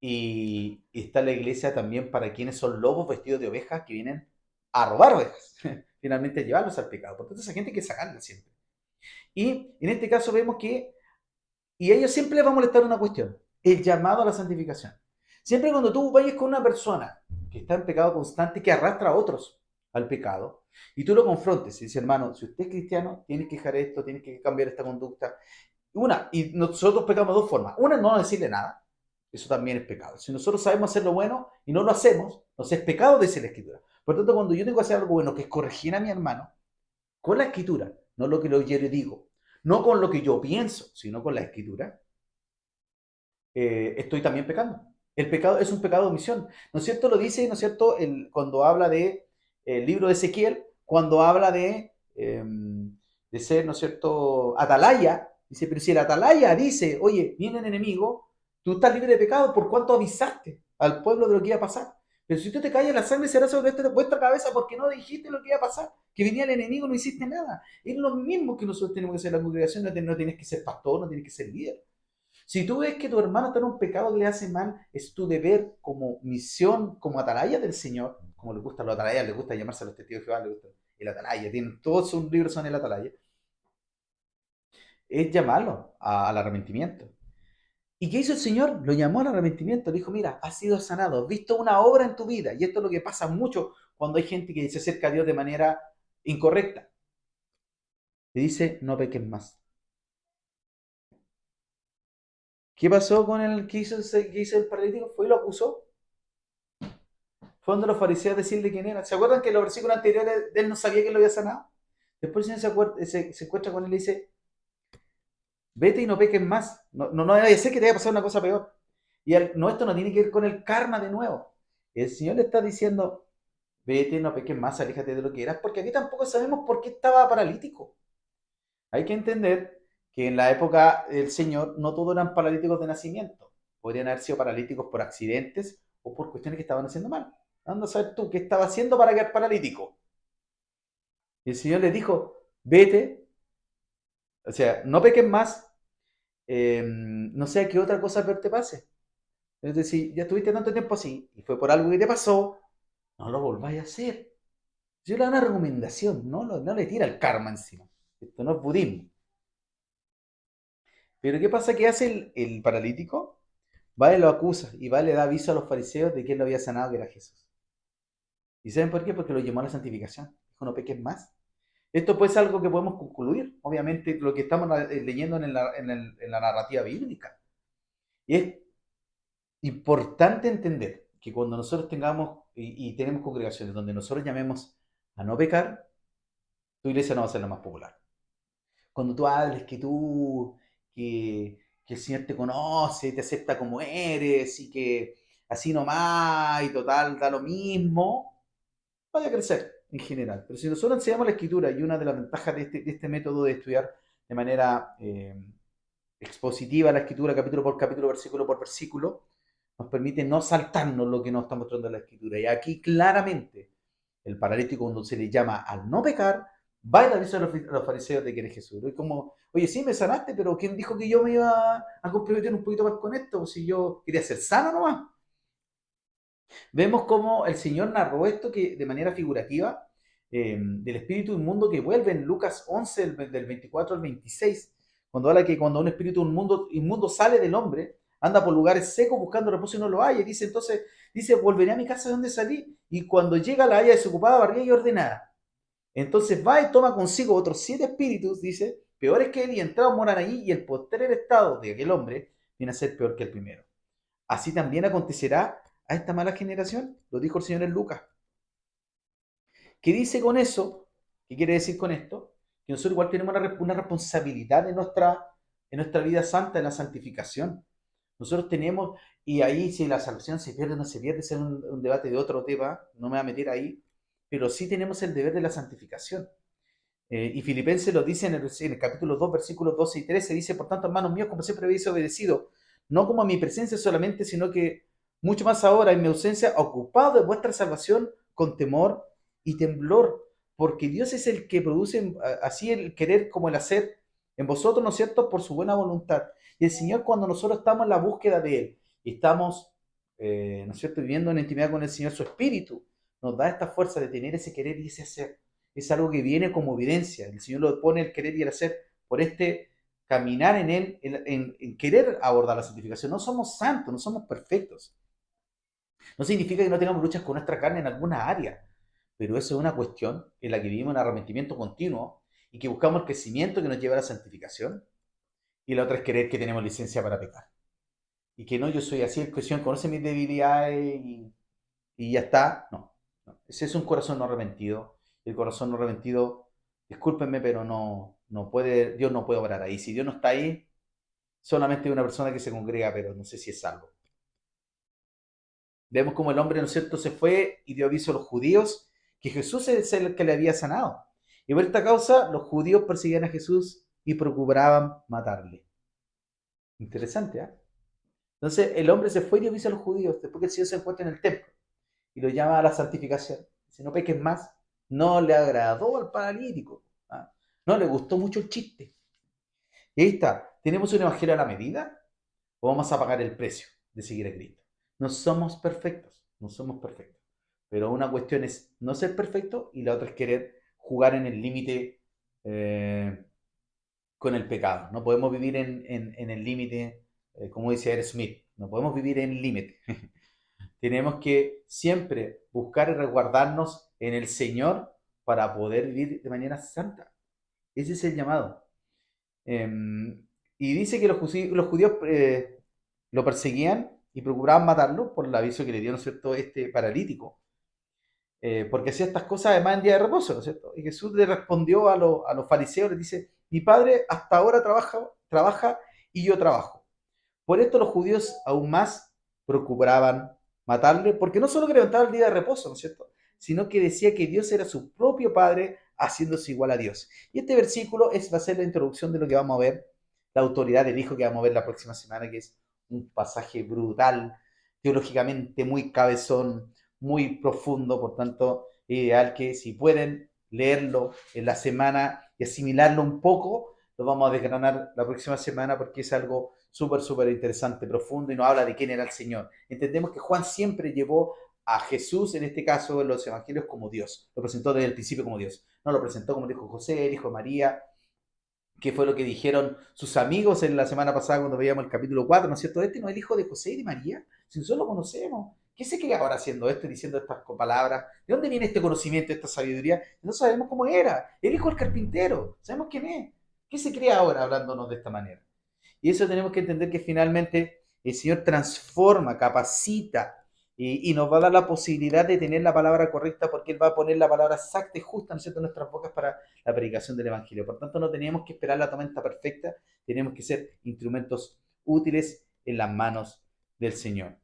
y está la iglesia también para quienes son lobos vestidos de ovejas que vienen a robar ovejas, finalmente a llevarlos al pecado. Por tanto, esa gente hay que sacarla siempre. Y en este caso vemos que, y a ellos siempre les va a molestar una cuestión, el llamado a la santificación. Siempre cuando tú vayas con una persona que está en pecado constante, que arrastra a otros al pecado, y tú lo confrontes y dices, hermano, si usted es cristiano, tienes que dejar esto, tienes que cambiar esta conducta. Y nosotros pecamos de dos formas. Una, no decirle nada. Eso también es pecado. Si nosotros sabemos hacer lo bueno y no lo hacemos, entonces es pecado, dice la Escritura. Por lo tanto, cuando yo tengo que hacer algo bueno, que es corregir a mi hermano, con la Escritura, no lo que yo le digo, no con lo que yo pienso, sino con la Escritura, estoy también pecando. El pecado es un pecado de omisión. ¿No es cierto? Lo dice, ¿no es cierto? Cuando habla de el libro de Ezequiel, cuando habla de ser, ¿no es cierto?, atalaya. Dice, pero si el atalaya dice, oye, viene el enemigo, tú estás libre de pecado por cuanto avisaste al pueblo de lo que iba a pasar. Pero si tú te callas, la sangre será sobre vuestra cabeza porque no dijiste lo que iba a pasar. Que venía el enemigo, no hiciste nada. Es lo mismo que nosotros tenemos que hacer en la congregación. No tienes que ser pastor, no tienes que ser líder. Si tú ves que tu hermano está en un pecado que le hace mal, es tu deber como misión, como atalaya del Señor, como le gusta a los atalayas, le gusta llamarse a los testigos de Jehová, le gusta el atalaya, tienen, todos sus libros son el atalaya, es llamarlo al arrepentimiento. ¿Y qué hizo el Señor? Lo llamó al arrepentimiento, le dijo, mira, has sido sanado, has visto una obra en tu vida, y esto es lo que pasa mucho cuando hay gente que se acerca a Dios de manera incorrecta. Le dice, no peques más. ¿Qué pasó con el que hizo el paralítico? Fue y lo acusó. Fue donde los fariseos decirle quién era. ¿Se acuerdan que en los versículos anteriores él no sabía que lo había sanado? Después el Señor se encuentra con él y le dice, vete y no peques más. No debe ser que te haya pasado una cosa peor. Y no, esto no tiene que ver con el karma de nuevo. El Señor le está diciendo, vete, no peques más, aléjate de lo que eras, porque aquí tampoco sabemos por qué estaba paralítico. Hay que entender que en la época del Señor no todos eran paralíticos de nacimiento. Podrían haber sido paralíticos por accidentes o por cuestiones que estaban haciendo mal. Anda a saber tú qué estaba haciendo para quedar paralítico. Y el Señor le dijo, vete, o sea, no peques más, no sé qué otra cosa peor te pase. Es decir, ya estuviste tanto tiempo así y fue por algo que te pasó, no lo volváis a hacer. Yo le doy una recomendación, no le tira el karma encima. Esto no es budismo. Pero ¿qué pasa? ¿Qué hace el paralítico? Va y lo acusa y va y le da aviso a los fariseos de que él lo había sanado, que era Jesús. ¿Y saben por qué? Porque lo llamó a la santificación. Dijo, no peques más. Esto pues es algo que podemos concluir, obviamente, lo que estamos leyendo en la narrativa bíblica. Y es importante entender que cuando nosotros tengamos y tenemos congregaciones donde nosotros llamemos a no pecar, tu iglesia no va a ser la más popular. Cuando tú hables que el Señor te conoce, te acepta como eres y que así nomás y total da lo mismo, vaya a crecer en general. Pero si nosotros enseñamos la escritura y una de las ventajas de este método de estudiar de manera expositiva la escritura, capítulo por capítulo, versículo por versículo, nos permite no saltarnos lo que nos está mostrando la escritura. Y aquí claramente el paralítico, cuando se le llama al no pecar, va y le avisa a los fariseos de que eres Jesús. Y como, oye, sí, me sanaste, pero ¿quién dijo que yo me iba a comprometer un poquito más con esto? Si yo quería ser sano nomás. Vemos cómo el Señor narró esto que de manera figurativa del espíritu inmundo que vuelve en Lucas 11, del 24 al 26, cuando habla que cuando un espíritu inmundo sale del hombre, anda por lugares secos buscando reposo y no lo haya. Y dice entonces, dice, volveré a mi casa de donde salí. Y cuando llega la haya desocupada, barrida y ordenada. Entonces va y toma consigo otros 7 espíritus, dice, peores que él, y entrados moran allí, y el postrer estado de aquel hombre viene a ser peor que el primero. Así también acontecerá a esta mala generación, lo dijo el Señor en Lucas. ¿Qué dice con eso? ¿Qué quiere decir con esto? Que nosotros igual tenemos una responsabilidad en nuestra vida santa, en la santificación. Nosotros tenemos, y ahí si la salvación se pierde o no se pierde, es un debate de otro tema, no me voy a meter ahí, pero sí tenemos el deber de la santificación. Y Filipenses lo dice en el capítulo 2, versículos 12 y 13, dice, por tanto, hermanos míos, como siempre habéis obedecido, no como a mi presencia solamente, sino que mucho más ahora en mi ausencia, ocupado de vuestra salvación con temor y temblor, porque Dios es el que produce así el querer como el hacer en vosotros, ¿no es cierto?, por su buena voluntad. Y el Señor, cuando nosotros estamos en la búsqueda de Él y estamos, ¿no es cierto?, viviendo en intimidad con el Señor, su Espíritu nos da esta fuerza de tener ese querer y ese hacer. Es algo que viene como evidencia. El Señor lo pone el querer y el hacer por este caminar en Él, en querer abordar la santificación. No somos santos, no somos perfectos. No significa que no tengamos luchas con nuestra carne en alguna área, pero eso es una cuestión en la que vivimos en arrepentimiento continuo y que buscamos el crecimiento que nos lleva a la santificación. Y la otra es creer que tenemos licencia para pecar. Y que no, yo soy así, el Señor conoce mis debilidades y ya está. No, no. Ese es un corazón no arrepentido. El corazón no arrepentido, discúlpenme, pero no puede, Dios no puede obrar ahí. Si Dios no está ahí, solamente hay una persona que se congrega, pero no sé si es salvo. Vemos como el hombre, ¿no es cierto?, se fue y dio aviso a los judíos que Jesús es el que le había sanado. Y por esta causa, los judíos perseguían a Jesús y procuraban matarle. Interesante, ¿eh? Entonces, el hombre se fue y dio aviso a los judíos después que el Señor se encuentra en el templo y lo llama a la santificación. Si no peques más, no le agradó al paralítico. ¿Ah? No le gustó mucho el chiste. Y ahí está. ¿Tenemos un evangelio a la medida o vamos a pagar el precio de seguir a Cristo? No somos perfectos, no somos perfectos. Pero una cuestión es no ser perfecto y la otra es querer jugar en el límite con el pecado. No podemos vivir en el límite, como dice Eric Smith, no podemos vivir en límite. Tenemos que siempre buscar y resguardarnos en el Señor para poder vivir de manera santa. Ese es el llamado. Y dice que los judíos lo perseguían y procuraban matarlo por el aviso que le dio, ¿no es cierto?, este paralítico. Porque hacía estas cosas además en día de reposo, ¿no es cierto? Y Jesús le respondió a los fariseos, les dice, mi padre hasta ahora trabaja y yo trabajo. Por esto los judíos aún más procuraban matarle, porque no solo que levantaba el día de reposo, ¿no es cierto?, sino que decía que Dios era su propio Padre, haciéndose igual a Dios. Y este versículo va a ser la introducción de lo que vamos a ver, la autoridad del Hijo que vamos a ver la próxima semana, que es un pasaje brutal, teológicamente muy cabezón, muy profundo, por tanto, ideal que si pueden leerlo en la semana y asimilarlo un poco, lo vamos a desgranar la próxima semana porque es algo súper interesante, profundo y nos habla de quién era el Señor. Entendemos que Juan siempre llevó a Jesús, en este caso en los evangelios, como Dios. Lo presentó desde el principio como Dios. No lo presentó como el hijo José, el hijo de María, que fue lo que dijeron sus amigos en la semana pasada cuando veíamos el capítulo 4, ¿no es cierto? Este no es el hijo de José y de María, si nosotros lo conocemos. ¿Qué se cree ahora haciendo esto y diciendo estas palabras? ¿De dónde viene este conocimiento, esta sabiduría? No sabemos cómo era. El hijo del carpintero, sabemos quién es. ¿Qué se cree ahora hablándonos de esta manera? Y eso tenemos que entender que finalmente el Señor transforma, capacita y nos va a dar la posibilidad de tener la palabra correcta porque Él va a poner la palabra exacta y justa, ¿no es cierto?, en nuestras bocas para la predicación del Evangelio. Por tanto, no tenemos que esperar la tormenta perfecta, tenemos que ser instrumentos útiles en las manos del Señor.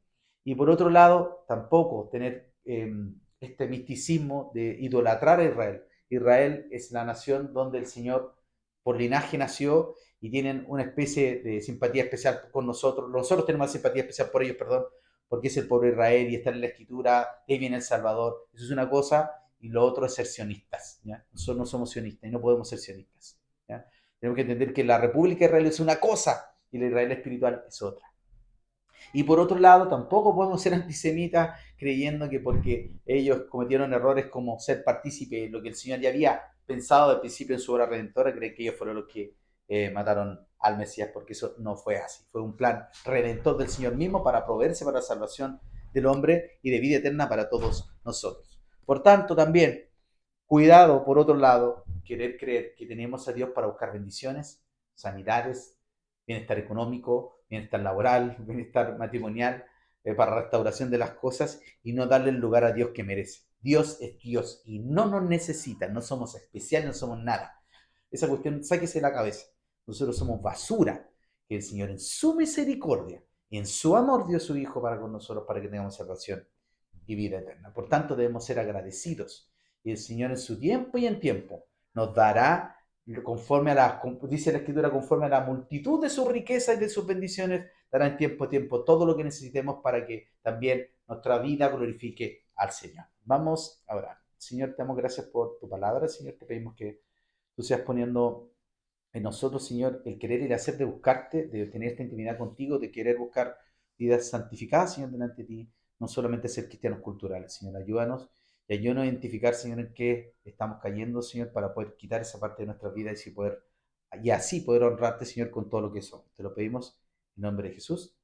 Y por otro lado, tampoco tener este misticismo de idolatrar a Israel. Israel es la nación donde el Señor por linaje nació y tienen una especie de simpatía especial con nosotros. Nosotros tenemos una simpatía especial por ellos, perdón, porque es el pueblo de Israel y está en la escritura, de ahí viene el Salvador. Eso es una cosa, y lo otro es ser sionistas. ¿Ya? Nosotros no somos sionistas y no podemos ser sionistas. ¿Ya? Tenemos que entender que la República de Israel es una cosa y la Israel espiritual es otra. Y por otro lado, tampoco podemos ser antisemitas creyendo que porque ellos cometieron errores como ser partícipe de lo que el Señor ya había pensado al principio en su obra redentora, creen que ellos fueron los que mataron al Mesías, porque eso no fue así. Fue un plan redentor del Señor mismo para proveerse para la salvación del hombre y de vida eterna para todos nosotros. Por tanto, también, cuidado, por otro lado, querer creer que tenemos a Dios para buscar bendiciones, sanidades, bienestar económico, bienestar laboral, bienestar matrimonial, para restauración de las cosas y no darle el lugar a Dios que merece. Dios es Dios y no nos necesita, no somos especiales, no somos nada. Esa cuestión, sáquese de la cabeza. Nosotros somos basura, que el Señor en su misericordia y en su amor dio a su Hijo para con nosotros, para que tengamos salvación y vida eterna. Por tanto, debemos ser agradecidos. Y el Señor en su tiempo y en tiempo nos dará, conforme a la, dice la Escritura, conforme a la multitud de sus riquezas y de sus bendiciones, dará en tiempo a tiempo todo lo que necesitemos para que también nuestra vida glorifique al Señor. Vamos a orar. Señor, te damos gracias por tu palabra. Señor, te pedimos que tú seas poniendo en nosotros, Señor, el querer y el hacer de buscarte, de tener esta intimidad contigo, de querer buscar vidas santificadas, Señor, delante de ti, no solamente ser cristianos culturales, Señor, ayúdanos y ayúdanos a identificar, Señor, en qué estamos cayendo, Señor, para poder quitar esa parte de nuestra vida y así poder honrarte, Señor, con todo lo que somos. Te lo pedimos en nombre de Jesús.